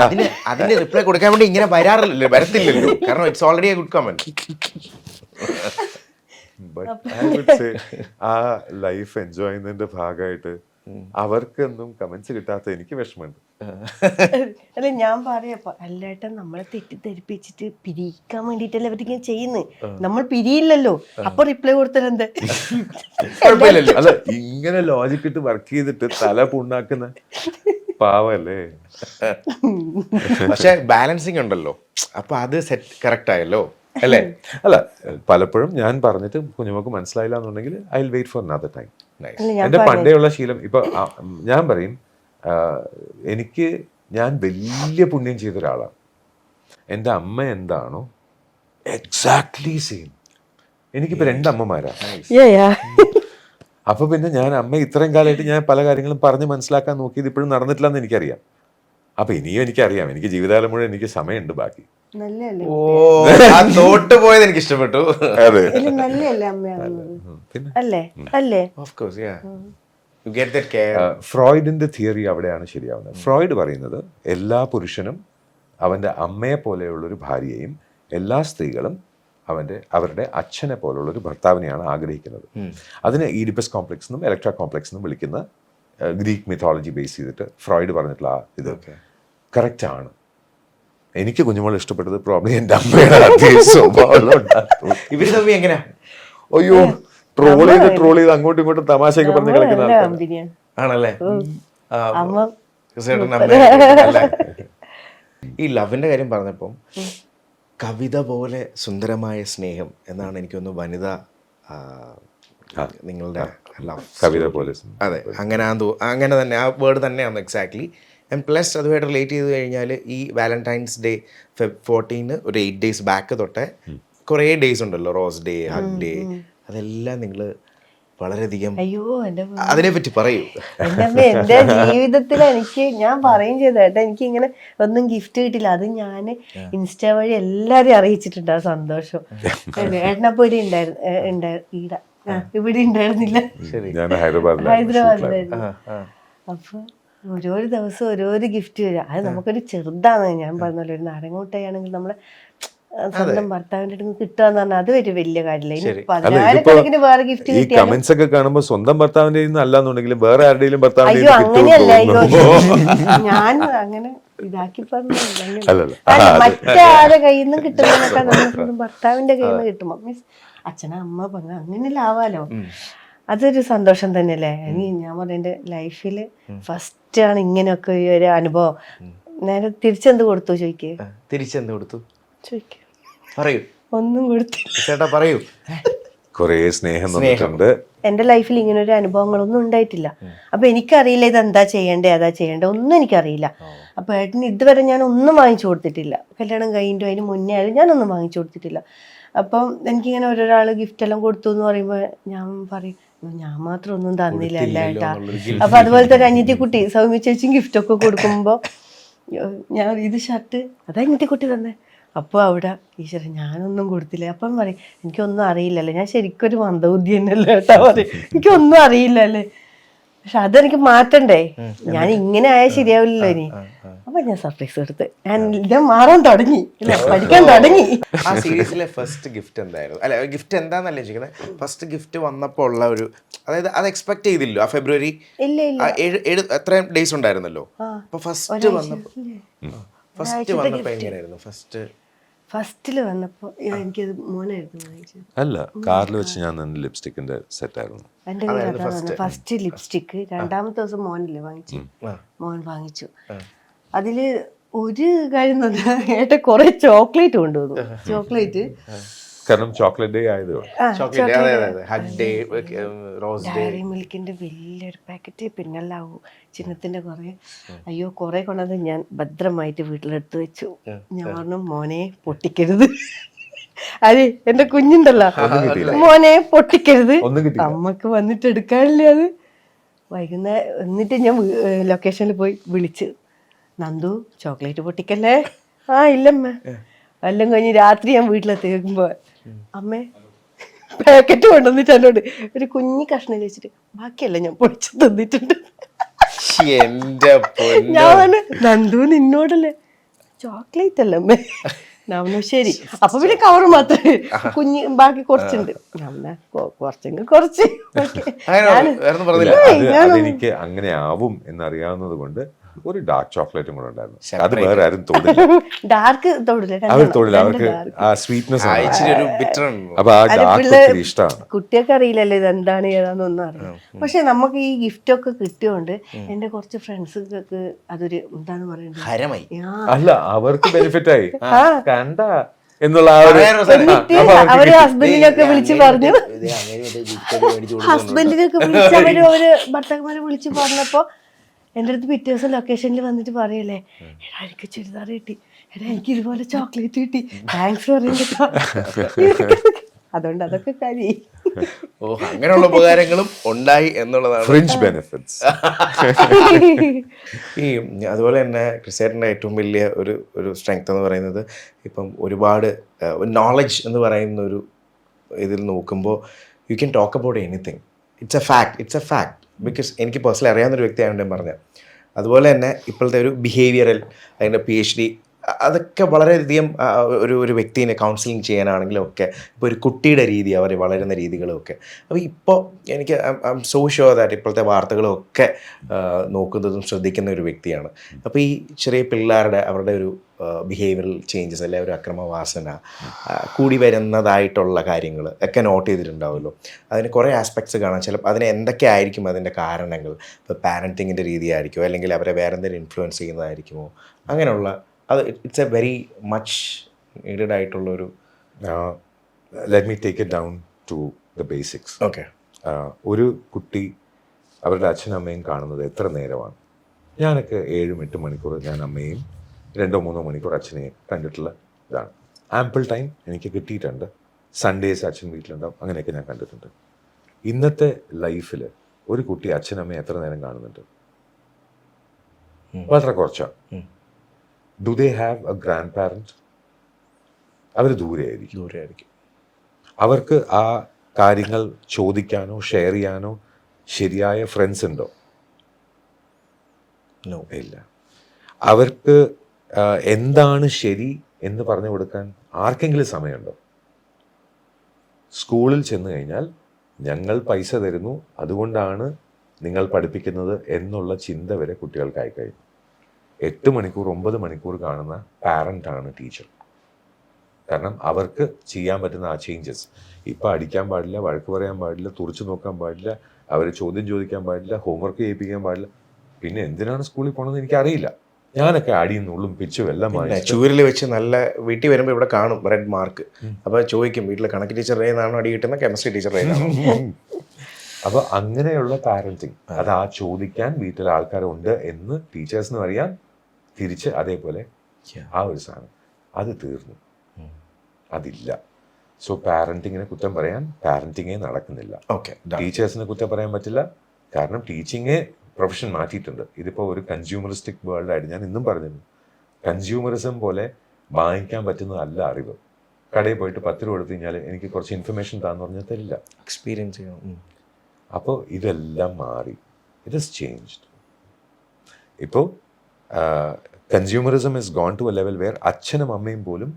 അതിന് റിപ്ലൈ കൊടുക്കാൻ വേണ്ടി ഇങ്ങനെ വരത്തില്ലല്ലോ, കാരണം it's already A good comment. ആ ലൈഫ് എൻജോയ് ചെയ്യുന്നതിന്റെ ഭാഗമായിട്ട് അവർക്കൊന്നും കമന്റ്സ് കിട്ടാത്ത എനിക്ക് വിഷമമുണ്ട്. അല്ല, ഞാൻ പറയപ്പോ അല്ലേട്ടൻ നമ്മളെ തെറ്റിദ്ധരിപ്പിച്ചിട്ട് പിരിക്കാൻ വേണ്ടിട്ടല്ലേ അവർക്ക് ചെയ്യുന്നത്. നമ്മൾ പിരിയില്ലല്ലോ, അപ്പൊ റിപ്ലൈ കൊടുത്തത് കുഴപ്പമില്ലല്ലോ. അല്ല, ഇങ്ങനെ ലോജിക് ഇട്ട് വർക്ക് ചെയ്തിട്ട് തല പുണ്ണാക്കുന്ന പാവല്ലേ. പക്ഷെ ബാലൻസിങ് ഉണ്ടല്ലോ, അപ്പൊ അത് സെറ്റ് കറക്റ്റ് ആയല്ലോ അല്ലേ? അല്ല, പലപ്പോഴും ഞാൻ പറഞ്ഞിട്ട് കുഞ്ഞുമോക്ക് മനസ്സിലായില്ല എന്നുണ്ടെങ്കിൽ I will wait for another time. എൻ്റെ പണ്ടേയുള്ള ശീലം ഇപ്പൊ ഞാൻ പറയും, ഞാൻ വലിയ പുണ്യം ചെയ്ത ഒരാളാണ്. എൻ്റെ അമ്മ എന്താണോ എക്സാക്ട്ലി സെയിം. എനിക്കിപ്പോ 2 അമ്മമാരാണ്. അപ്പൊ പിന്നെ ഞാൻ അമ്മ ഇത്രയും കാലമായിട്ട് ഞാൻ പല കാര്യങ്ങളും പറഞ്ഞ് മനസ്സിലാക്കാൻ നോക്കിയത് ഇപ്പോഴും നടന്നിട്ടില്ല എന്ന് എനിക്കറിയാം. അപ്പൊ ഇനിയും എനിക്കറിയാം, എനിക്ക് ജീവിതകാലം മുഴുവൻ എനിക്ക് സമയമുണ്ട് ബാക്കി. നല്ലല്ലേ ഓ ആ തോട്ട് പോയത് എനിക്ക് ഇഷ്ടപ്പെട്ടു. അതെ നല്ലല്ലേ അമ്മയാകുന്നത്? പിന്നെ അല്ലേ അല്ലേ? Of course ya you get that care. ഫ്രോയിഡിന്റെ തിയറി അവിടെയാണ് ശരിയാവുന്നത്. ഫ്രോയിഡ് പറയുന്നത് എല്ലാ പുരുഷനും അവൻ്റെ അമ്മയെ പോലെയുള്ളൊരു ഭാര്യയെയും എല്ലാ സ്ത്രീകളും അവരുടെ അച്ഛനെ പോലുള്ളൊരു ഭർത്താവിനെയാണ് ആഗ്രഹിക്കുന്നത്. അതിന് ഈഡിപ്പസ് കോംപ്ലക്സ് എന്നും ഇലക്ട്ര കോംപ്ലക്സ് എന്നും വിളിക്കുന്ന ഗ്രീക്ക് മിത്തോളജി ബേസ് ചെയ്തിട്ട് ഫ്രോയിഡ് പറഞ്ഞിട്ടുള്ള ആ ഇത് കറക്റ്റ് ആണ്. എനിക്ക് കുഞ്ഞുമോൾ ഇഷ്ടപ്പെട്ടത് പ്രോബ്ലം എൻ്റെ അമ്മയുടെ അതേ സ്വഭാവം. ഇവര് തമ്മിൽ എങ്ങനെയാ? അയ്യോ, ട്രോൾ ചെയ്ത് അങ്ങോട്ടും ഇങ്ങോട്ടും തമാശയൊക്കെ പറഞ്ഞ് കളിക്കുന്ന ആൾക്കാരാണ്. കമ്പനിയാണ് ആണല്ലേ? അമ്മ. ക്രിസ്തുവേട്ടൻ്റെ അമ്മ. ഈ ലവിന്റെ കാര്യം പറഞ്ഞപ്പം കവിത പോലെ സുന്ദരമായ സ്നേഹം എന്നാണ് എനിക്കൊന്ന് വനിത നിങ്ങളുടെ ലവ് കവിത പോലെ. അതെ, അങ്ങനെ തന്നെ ആ വേർഡ് തന്നെയാണ് എക്സാക്ട്ലി. ആൻഡ് പ്ലസ് അതുമായിട്ട് റിലേറ്റ് ചെയ്ത് കഴിഞ്ഞാൽ ഈ വാലന്റൈൻസ് ഡേ Feb 14 ഒരു 8 days ബാക്ക് തൊട്ടേ കുറേ ഡേയ്സ് ഉണ്ടല്ലോ, റോസ് ഡേ, ഹഗ് ഡേ, അതെല്ലാം നിങ്ങൾ വളരെയധികം അയ്യോ എന്റെ അതിനെപ്പറ്റി പറയൂ. എന്റെ ജീവിതത്തിൽ ഞാൻ പറയും ചെയ്തേട്ടാ, എനിക്ക് ഇങ്ങനെ ഒന്നും ഗിഫ്റ്റ് കിട്ടില്ല. അത് ഞാൻ ഇൻസ്റ്റ വഴി എല്ലാരെയും അറിയിച്ചിട്ടുണ്ട് ആ സന്തോഷം. ഏട്ടനപ്പോ ഇവിടെ ഉണ്ടായിരുന്നില്ല, ഹൈദരാബാദിലായിരുന്നു. അപ്പൊ ഓരോരോ ദിവസം ഓരോരോ ഗിഫ്റ്റ് വരിക. അത് നമുക്കൊരു ചെറുതാണ്. ഞാൻ പറഞ്ഞല്ലോ, ഒരു നാരങ്ങോട്ടയാണെങ്കിൽ നമ്മളെ സ്വന്തം ഭർത്താവിന്റെ അടുത്ത് കിട്ടുകയെന്ന് പറഞ്ഞാൽ അത് ഒരു വലിയ കാര്യമില്ല. ഇനി 10,000 വേറെ ഗിഫ്റ്റ് ഈ കമന്റ്സ് ഒക്കെ കാണുമ്പോൾ സ്വന്തം ഭർത്താവിന്റെ അല്ലാന്നുണ്ടെങ്കിലും വേറെ ആരുടെയും ഭർത്താവിന്റെ അയ്യോ അങ്ങനെയല്ല, ഞാൻ അങ്ങനെ ഇതാക്കി പറഞ്ഞല്ല. മറ്റാരെ കയ്യിൽ നിന്നും കിട്ടുന്നതിനൊക്കെ നമ്മൾ ഭർത്താവിന്റെ കയ്യിൽ നിന്ന് കിട്ടുമ്പോ മീൻസ് അച്ഛന അമ്മ പങ്ക അങ്ങനെയല്ല ആവാലോ. അതൊരു സന്തോഷം തന്നെയല്ലേ. ഞാൻ പറഞ്ഞ എന്റെ ലൈഫില് ഫസ്റ്റ് ആണ് ഇങ്ങനെയൊക്കെ ഒരു അനുഭവം. നേരെ തിരിച്ചെന്ത് കൊടുത്തു ചോദിക്കേ? തിരിച്ചെന്ത് കൊടുത്തു ചോദിക്കേ? പറയൂ. ഒന്നും കൊടുത്തില്ല ചേട്ടാ, പറയൂ. കുറേ സ്നേഹം തന്നിട്ടുണ്ട്. എന്റെ ലൈഫിൽ ഇങ്ങനെ ഒരു അനുഭവങ്ങളൊന്നും ഉണ്ടായിട്ടില്ല. അപ്പൊ എനിക്കറിയില്ല ഇതെന്താ ചെയ്യണ്ടേ അതാ ചെയ്യണ്ടേ ഒന്നും എനിക്കറിയില്ല. അപ്പൊ ഏട്ടന് ഇതുവരെ ഞാൻ ഒന്നും വാങ്ങിച്ചു കൊടുത്തിട്ടില്ല. കല്യാണം കഴിഞ്ഞിട്ടും അതിന് മുന്നേ ആയാലും ഞാനൊന്നും വാങ്ങിച്ചു കൊടുത്തിട്ടില്ല. അപ്പം എനിക്കിങ്ങനെ ഓരോരാൾ ഗിഫ്റ്റ് എല്ലാം കൊടുത്തു എന്ന് പറയുമ്പോൾ ഞാൻ പറയും, ഞാൻ മാത്രം ഒന്നും തന്നില്ല അല്ല ഏട്ടാ. അപ്പൊ അതുപോലത്തെ ഒരു അനിയത്തിക്കുട്ടി സൗമ്യ ചേച്ചിയും ഗിഫ്റ്റ് ഒക്കെ കൊടുക്കുമ്പോ ഞാൻ ഇത് ഷർട്ട് അതാ അനിയത്തിക്കുട്ടി തന്നെ. അപ്പോൾ അവിടെ ഈശ്വരൻ ഞാനൊന്നും കൊടുത്തില്ല. അപ്പം പറയും എനിക്കൊന്നും അറിയില്ലല്ലേ. ഞാൻ ശരിക്കും ഒരു മന്ദബുദ്ധി തന്നെയല്ലേ ഏട്ടാ പറയും, എനിക്കൊന്നും അറിയില്ലല്ലേ. പക്ഷെ അതെനിക്ക് മാറ്റണ്ടേ, ഞാൻ ഇങ്ങനെ ആയാൽ ശരിയാവില്ലല്ലോ ഇനി. അപ്പൊ ഞാൻ സർപ്രൈസ് എടുത്ത് ഞാൻ മാറാൻ തുടങ്ങി, പഠിക്കാൻ തുടങ്ങി. ആ സീരീസിലെ ഫസ്റ്റ് ഗിഫ്റ്റ് എന്തായിരുന്നു? അല്ല, ഗിഫ്റ്റ് എന്താന്നല്ലേ ചോദിക്കുന്നത്. ഫസ്റ്റ് ഗിഫ്റ്റ് വന്നപ്പോൾ ഉള്ള ഒരു, അതായത് അത് എക്സ്പെക്ട് ചെയ്തില്ലോ. ആ ഫെബ്രുവരി എത്രയും ഡേയ്സ് ഉണ്ടായിരുന്നല്ലോ. അപ്പൊ ഫസ്റ്റ് വന്നപ്പോ എങ്ങനെയായിരുന്നു? ഫസ്റ്റില് വന്നപ്പോ എനിക്കത് മോനായിരുന്നു വാങ്ങിച്ചത്. അല്ല, കാറിൽ വെച്ച് ഞാൻ ലിപ്സ്റ്റിക്കിന്റെ സെറ്റ് ആയിരുന്നു എന്റെ വീട്ടിൽ ഫസ്റ്റ് ലിപ്സ്റ്റിക്ക്. രണ്ടാമത്തെ ദിവസം മോനല്ലേ വാങ്ങിച്ചു, മോൻ വാങ്ങിച്ചു. അതില് ഒരു കാര്യം ഏട്ട കൊറേ ചോക്ലേറ്റ് കൊണ്ടുവന്നു. ചോക്ലേറ്റ് കാരണം ചോക്ലേറ്റ് ഡേ ഡയറി മിൽക്കിന്റെ വലിയൊരു പാക്കറ്റ്, പിന്നെല്ലാം ചിന്നത്തിന്റെ കുറെ. അയ്യോ കുറെ കൊണ്ടത് ഞാൻ ഭദ്രമായിട്ട് വീട്ടിലെടുത്ത് വെച്ചു. ഞാൻ പറഞ്ഞു മോനെ പൊട്ടിക്കരുത്. അതെ എന്റെ കുഞ്ഞുണ്ടല്ലോ, മോനെ പൊട്ടിക്കരുത്, അമ്മക്ക് വന്നിട്ട് എടുക്കാനില്ല അത്. വൈകുന്നേരം എന്നിട്ട് ഞാൻ ലൊക്കേഷനിൽ പോയി വിളിച്ച്, നന്ദു ചോക്ലേറ്റ് പൊട്ടിക്കല്ലേ? ആ ഇല്ലമ്മ. എല്ലാം കഴിഞ്ഞ് രാത്രി ഞാൻ വീട്ടിലെത്തിക്കുമ്പോ അമ്മേ പാക്കറ്റ് കൊണ്ടുവന്നിട്ട് എന്നോട് ഒരു കുഞ്ഞി കഷ്ണം വെച്ചിട്ട് ബാക്കിയല്ല ഞാൻ പൊടിച്ചു തന്നിട്ടുണ്ട്. ഞാൻ നന്ദു നിന്നോടല്ലേ ചോക്ലേറ്റ് അല്ലേ അമ്മേ? ഞാൻ ശരി. അപ്പൊ പിന്നെ കവർ മാത്രമേ കുഞ്ഞ്, ബാക്കി കുറച്ചുണ്ട്. കുറച്ചെങ്കിൽ കുറച്ച്. എനിക്ക് അങ്ങനെ ആവും എന്നറിയാവുന്നത് കൊണ്ട് ഒരു ഡാർക്ക് ചോക്ലേറ്റും കൂടെ ഉണ്ടായിരുന്നു. അത് വേറെ ആരും തൊടില്ല. ഡാർക്ക് തൊടില്ല, അവർ തൊടില്ല. അവർക്ക് ആ സ്വീറ്റ്നെസ് അപ്പൊ ആ ഡാർക്ക് ഇഷ്ടമാണ്. കുട്ടികൾക്ക് അറിയില്ലല്ലോ ഇതെന്താണ് ഏതാന്നൊന്നും അറിയാം. പക്ഷെ നമുക്ക് ഈ ഗിഫ്റ്റ് ഒക്കെ കിട്ടിയോണ്ട് എന്റെ കുറച്ച് ഫ്രണ്ട്സുകൾക്ക് അതൊരു എന്താണ് പറയുന്നത്, അല്ല അവർക്ക് ബെനിഫിറ്റ് ആയി കണ്ട എന്നുള്ള ആ ഒരു. അവര് ഹസ്ബൻഡിനൊക്കെ വിളിച്ച് പറഞ്ഞു, ഹസ്ബൻഡിനൊക്കെ വിളിച്ച് അവര് ഭർത്താക്കന്മാരെ വിളിച്ച് പറഞ്ഞപ്പോ എൻ്റെ അടുത്ത് പിറ്റേ ദിവസം ലൊക്കേഷനിൽ വന്നിട്ട് പറയല്ലേ, എടാ എനിക്ക് ചുരിദാർ കിട്ടി, എടാ എനിക്ക് ഇതുപോലെ ചോക്ലേറ്റ് കിട്ടി, താങ്ക്സ് പറയുന്നത്. അതുകൊണ്ട് അതൊക്കെ കരി. ഓ, അങ്ങനെയുള്ള ഉപകാരങ്ങളും ഉണ്ടായി എന്നുള്ളതാണ്. Fringe benefits. ഈ അതുപോലെ തന്നെ ക്രിസ്ത്യാനിൻ്റെ ഏറ്റവും വലിയ ഒരു സ്ട്രെങ്ത് എന്ന് പറയുന്നത് ഇപ്പം ഒരുപാട് നോളജ് എന്ന് പറയുന്ന ഒരു ഇതിൽ നോക്കുമ്പോൾ you can talk about anything. It's A fact because എനിക്ക് പേഴ്സണലി അറിയാവുന്നൊരു വ്യക്തിയായതുകൊണ്ട് ഞാൻ പറഞ്ഞത്. അതുപോലെ തന്നെ ഇപ്പോഴത്തെ ഒരു ബിഹേവിയറൽ, അതിൻ്റെ PhD, അതൊക്കെ വളരെയധികം ഒരു വ്യക്തിനെ കൗൺസിലിംഗ് ചെയ്യാനാണെങ്കിലും ഒക്കെ, ഇപ്പോൾ ഒരു കുട്ടിയുടെ രീതി, അവർ വളരുന്ന രീതികളും ഒക്കെ. അപ്പോൾ ഇപ്പോൾ എനിക്ക് I M so sure that ഇപ്പോഴത്തെ വാർത്തകളൊക്കെ നോക്കുന്നതും ശ്രദ്ധിക്കുന്ന ഒരു വ്യക്തിയാണ്. അപ്പോൾ ഈ ചെറിയ പിള്ളേരുടെ അവരുടെ ഒരു ബിഹേവിയറൽ ചേഞ്ചസ്, അല്ലെ ഒരു അക്രമവാസന കൂടി വരുന്നതായിട്ടുള്ള കാര്യങ്ങൾ ഒക്കെ നോട്ട് ചെയ്തിട്ടുണ്ടാവുമല്ലോ. അതിന് കുറേ ആസ്പെക്ട്സ് കാണാം. ചിലപ്പോൾ അതിന് എന്തൊക്കെ ആയിരിക്കും അതിൻ്റെ കാരണങ്ങൾ? ഇപ്പോൾ പാരൻറ്റിങ്ങിൻ്റെ രീതിയായിരിക്കുമോ, അല്ലെങ്കിൽ അവരെ വേറെ എന്തെങ്കിലും ഇൻഫ്ലുവൻസ് ചെയ്യുന്നതായിരിക്കുമോ, അങ്ങനെയുള്ള അത് it's a very much needed ആയിട്ടുള്ളൊരു. Let me take it down to the basics. Okay. ഒരു കുട്ടി അവരുടെ അച്ഛനും അമ്മയും കാണുന്നത് എത്ര നേരമാണ്? ഞാനൊക്കെ 7-8 മണിക്കൂർ ഞാൻ അമ്മയും 2-3 മണിക്കൂർ അച്ഛനെയും കണ്ടിട്ടുള്ള ഇതാണ്. ആമ്പിൾ ടൈം എനിക്ക് കിട്ടിയിട്ടുണ്ട്. സൺഡേസ് അച്ഛൻ വീട്ടിലുണ്ടാവും, അങ്ങനെയൊക്കെ ഞാൻ കണ്ടിട്ടുണ്ട്. ഇന്നത്തെ ലൈഫിൽ ഒരു കുട്ടി അച്ഛനമ്മയെ എത്ര നേരം കാണുന്നുണ്ട്? വളരെ കുറച്ചാണ്. Do they have a grand parent? അവർ ദൂരെയായിരിക്കും. അവർക്ക് ആ കാര്യങ്ങൾ ചോദിക്കാനോ ഷെയർ ചെയ്യാനോ ശരിയായ ഫ്രണ്ട്സ് ഉണ്ടോ? ഇല്ല. അവർക്ക് എന്താണ് ശരി എന്ന് പറഞ്ഞു കൊടുക്കാൻ ആർക്കെങ്കിലും സമയമുണ്ടോ? സ്കൂളിൽ ചെന്ന് കഴിഞ്ഞാൽ ഞങ്ങൾ പൈസ തരുന്നു, അതുകൊണ്ടാണ് നിങ്ങൾ പഠിപ്പിക്കുന്നത് എന്നുള്ള ചിന്ത വരെ കുട്ടികൾക്കായി കഴിഞ്ഞു. 8 മണിക്കൂർ 9 മണിക്കൂർ കാണുന്ന പാരൻ്റാണ് ടീച്ചർ. കാരണം അവർക്ക് ചെയ്യാൻ പറ്റുന്ന ആ ചേഞ്ചസ്, ഇപ്പം അടിക്കാൻ പാടില്ല, വഴക്ക് പറയാൻ പാടില്ല, തുറച്ചു നോക്കാൻ പാടില്ല, അവർ ചോദ്യം ചോദിക്കാൻ പാടില്ല, ഹോംവർക്ക് ചെയ്യിപ്പിക്കാൻ പാടില്ല. പിന്നെ എന്തിനാണ് സ്കൂളിൽ പോകണമെന്ന് എനിക്കറിയില്ല. ഞാനൊക്കെ അടിയും നുള്ളും പിച്ചും എല്ലാം ചൂരിൽ വെച്ച് നല്ല വീട്ടിൽ വരുമ്പോൾ ഇവിടെ കാണും റെഡ് മാർക്ക്. അപ്പോൾ ചോദിക്കും വീട്ടിലെ കണക്ക് ടീച്ചറുടെ നിന്നാണോ അടി കിട്ടുന്ന, കെമിസ്ട്രി ടീച്ചറുടെ നിന്നാണോ? അപ്പോൾ അങ്ങനെയുള്ള പാരന്റിങ്, അത് ആ ചോദിക്കാൻ വീട്ടിലെ ആൾക്കാരുണ്ട് എന്ന് ടീച്ചേഴ്സിനും അറിയാം. തിരിച്ച് അതേപോലെ ആ ഒരു സാധനം അത് തീർന്നു, അതില്ല. സോ പാരന്റിങ്ങിനെ കുറ്റം പറയാൻ പാരന്റിങ്ങേ നടക്കുന്നില്ല. ഓക്കെ. ടീച്ചേഴ്സിനെ കുറ്റം പറയാൻ പറ്റില്ല, കാരണം ടീച്ചിങ്ങേ പ്രൊഫഷൻ മാറ്റിയിട്ടുണ്ട്. ഇതിപ്പോൾ ഒരു കൺസ്യൂമറിസ്റ്റിക് വേൾഡായിട്ട് ഞാൻ ഇന്നും പറഞ്ഞിരുന്നു. കൺസ്യൂമറിസം പോലെ വാങ്ങിക്കാൻ പറ്റുന്നതല്ല അറിവ്. കടയിൽ പോയിട്ട് 10 രൂപ എടുത്തു കഴിഞ്ഞാൽ എനിക്ക് കുറച്ച് ഇൻഫർമേഷൻ താന്ന് പറഞ്ഞാൽ തരില്ല, എക്സ്പീരിയൻസ് ചെയ്യണം. അപ്പോൾ ഇതെല്ലാം മാറി. It is changed. ഇപ്പോൾ consumerism is gone to a level where അച്ഛനും അമ്മയും പോലും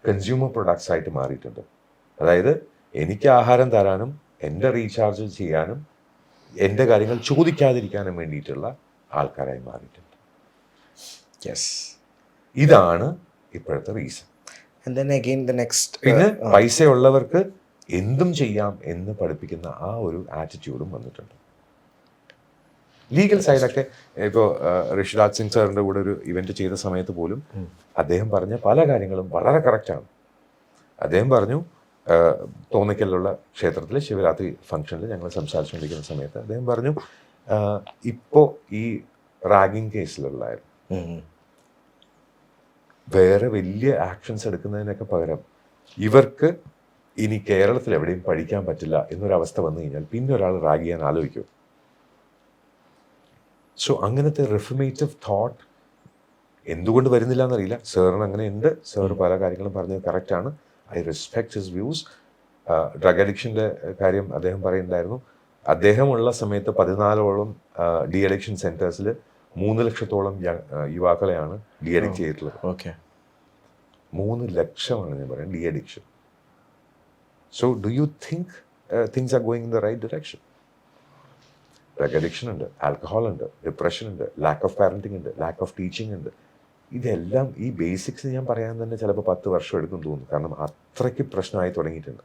കൺസ്യൂമർ പ്രൊഡക്ട്സ് ആയിട്ട് മാറിയിട്ടുണ്ട്. അതായത് എനിക്ക് ആഹാരം തരാനും എൻ്റെ റീചാർജ് ചെയ്യാനും എൻ്റെ കാര്യങ്ങൾ ചോദിക്കാതിരിക്കാനും വേണ്ടിയിട്ടുള്ള ആൾക്കാരായി മാറിയിട്ടുണ്ട്. യെസ്, ഇതാണ് ഇപ്പോഴത്തെ റീസൺ. പിന്നെ പൈസയുള്ളവർക്ക് എന്തും ചെയ്യാം എന്ന് പഠിപ്പിക്കുന്ന ആ ഒരു ആറ്റിറ്റ്യൂഡും വന്നിട്ടുണ്ട്. ലീഗൽ സൈഡൊക്കെ ഇപ്പോൾ ഋഷിരാജ് സിംഗ് സാറിൻ്റെ കൂടെ ഒരു ഇവന്റ് ചെയ്ത സമയത്ത് പോലും അദ്ദേഹം പറഞ്ഞ പല കാര്യങ്ങളും വളരെ കറക്റ്റാണ്. അദ്ദേഹം പറഞ്ഞു, തോന്നിക്കലിലുള്ള ക്ഷേത്രത്തിലെ ശിവരാത്രി ഫംഗ്ഷനിൽ ഞങ്ങൾ സംസാരിച്ചുകൊണ്ടിരിക്കുന്ന സമയത്ത് അദ്ദേഹം പറഞ്ഞു, ഇപ്പോൾ ഈ റാഗിങ് കേസിലുള്ളായിരുന്നു, വേറെ വലിയ ആക്ഷൻസ് എടുക്കുന്നതിനൊക്കെ പകരം ഇവർക്ക് ഇനി കേരളത്തിൽ എവിടെയും പഠിക്കാൻ പറ്റില്ല എന്നൊരവസ്ഥ വന്നു കഴിഞ്ഞാൽ പിന്നെ ഒരാൾ റാഗ് ചെയ്യാൻ ആലോചിക്കും. സോ അങ്ങനത്തെ റിഫർമേറ്റീവ് തോട്ട് എന്തുകൊണ്ട് വരുന്നില്ല എന്നറിയില്ല. സാറിന് അങ്ങനെയുണ്ട്. സാർ പല കാര്യങ്ങളും പറഞ്ഞത് കറക്റ്റാണ്. I respect his views. Drug അഡിക്ഷൻ്റെ കാര്യം അദ്ദേഹം പറയുന്നുണ്ടായിരുന്നു. അദ്ദേഹമുള്ള സമയത്ത് 14ഓളം ഡി അഡിക്ഷൻ സെൻറ്റേഴ്സിൽ 3 ലക്ഷത്തോളം യുവാക്കളെയാണ് ഡി അഡിക്റ്റ് ചെയ്തിട്ടുള്ളത്. ഓക്കെ, 3 ലക്ഷമാണ് ഞാൻ പറയാം de addiction. So do you think things are going in the right direction? Drug addiction ഉണ്ട്, ആൽക്കഹോൾ ഉണ്ട്, ഡിപ്രഷൻ ഉണ്ട്, ലാക്ക് ഓഫ് പാരന്റിങ് ഉണ്ട്, ലാക്ക് ഓഫ് ടീച്ചിങ് ഉണ്ട്. ഇതെല്ലാം ഈ ബേസിക്സ് ഞാൻ പറയാൻ തന്നെ ചിലപ്പോൾ 10 വർഷം എടുക്കും തോന്നുന്നു. കാരണം അത്രയ്ക്ക് പ്രശ്നമായി തുടങ്ങിയിട്ടുണ്ട്.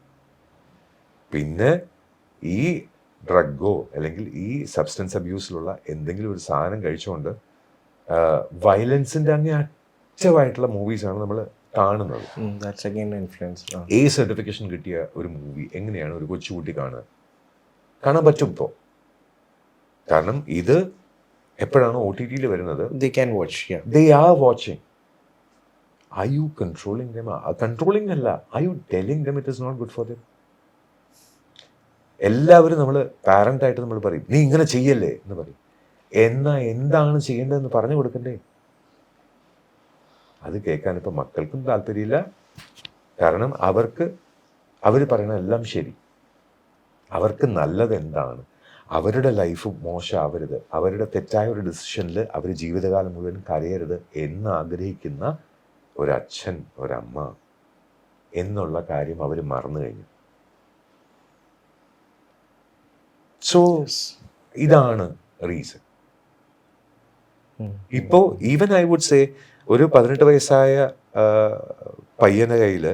പിന്നെ ഈ ഡ്രഗോ അല്ലെങ്കിൽ ഈ സബ്സ്റ്റൻസ് അബ്യൂസിലുള്ള എന്തെങ്കിലും ഒരു സാധനം കഴിച്ചുകൊണ്ട് വയലൻസിൻ്റെ അങ്ങേ അറ്റമായിട്ടുള്ള മൂവീസാണ് നമ്മൾ കാണുന്നത്. A സർട്ടിഫിക്കേഷൻ കിട്ടിയ ഒരു മൂവി എങ്ങനെയാണ് ഒരു കൊച്ചുകുട്ടി കാണാൻ പറ്റും ഇപ്പോൾ? കാരണം ഇത് എപ്പോഴാണ് OTT വരുന്നത്, they are watching. Are you controlling them? Controlling അല്ല, are you telling them it is not good for them? എല്ലാവരും നമ്മൾ പാരൻ്റായിട്ട് നമ്മൾ പറയും നീ ഇങ്ങനെ ചെയ്യല്ലേ എന്ന് പറയും. എന്താണ് ചെയ്യേണ്ടതെന്ന് പറഞ്ഞു കൊടുക്കണ്ടേ? അത് കേൾക്കാൻ ഇപ്പം മക്കൾക്കും താല്പര്യമില്ല. കാരണം അവർ പറയണ എല്ലാം ശരി. അവർക്ക് നല്ലത് എന്താണ്, അവരുടെ ലൈഫ് മോശമാവരുത്, അവരുടെ തെറ്റായ ഒരു ഡിസിഷനിൽ അവർ ജീവിതകാലം മുഴുവൻ കരയരുത് എന്ന് ആഗ്രഹിക്കുന്ന ഒരച്ഛൻ ഒരമ്മ എന്നുള്ള കാര്യം അവർ മറന്നു കഴിഞ്ഞു. സോ ഇതാണ് റീസൺ. ഇപ്പോൾ ഈവൻ ഐ വുഡ് സേ ഒരു 18 വയസ്സായ പയ്യൻ്റെ കയ്യിൽ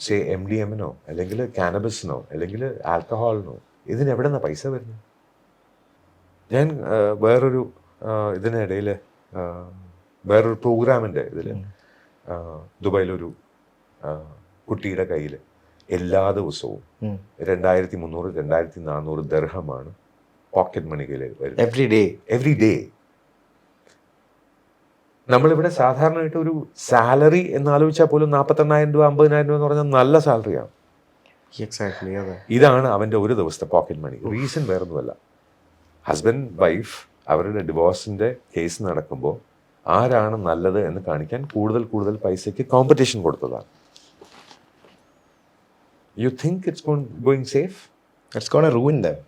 സേ MDMനോ അല്ലെങ്കിൽ കാനബിസിനോ അല്ലെങ്കിൽ ആൽക്കഹോളിനോ ഇതിനെവിടെ നിന്നാണ് പൈസ വരുന്നത്? ഞാൻ വേറൊരു ഇതിനിടയിൽ വേറൊരു പ്രോഗ്രാമിൻ്റെ ഇതിൽ ദുബായിലൊരു കുട്ടിയുടെ കയ്യിൽ എല്ലാ ദിവസവും 2300 2400 ദർഹമാണ് പോക്കറ്റ് മണി കയ്യിൽ വരുന്നത്. Every day. നമ്മളിവിടെ സാധാരണയായിട്ട് ഒരു സാലറി എന്നാലോചിച്ചാൽ പോലും 48,000 രൂപ 50,000 രൂപ എന്ന് പറഞ്ഞാൽ നല്ല സാലറിയാണ്. എക്സാക്ട്ലി. അതെ. ഇതാണ് അവൻ്റെ ഒരു ദിവസത്തെ പോക്കറ്റ് മണി. റീസൺ വേറൊന്നുമല്ല. ഹസ്ബൻഡ് വൈഫ് അവരുടെ ഡിവോഴ്സിൻ്റെ കേസ് നടക്കുമ്പോൾ ആരാണ് നല്ലത് എന്ന് കാണിക്കാൻ കൂടുതൽ പൈസയ്ക്ക് കോമ്പറ്റീഷൻ കൊടുത്തതാണ്. You think it's going safe? It's gonna ruin dum.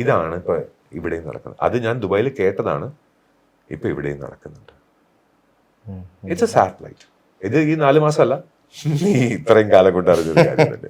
ഇതാണ് ഇപ്പോൾ ഇവിടെയും നടക്കുന്നത്. അത് ഞാൻ ദുബായിൽ കേട്ടതാണ്, ഇപ്പോൾ ഇവിടെയും നടക്കുന്നുണ്ട്. It's A satellite. ഇത് ഈ 4 മാസമല്ല, നീ ഇത്രയും കാലം കൊണ്ട് അറിഞ്ഞൊരു കാര്യം തന്നെ.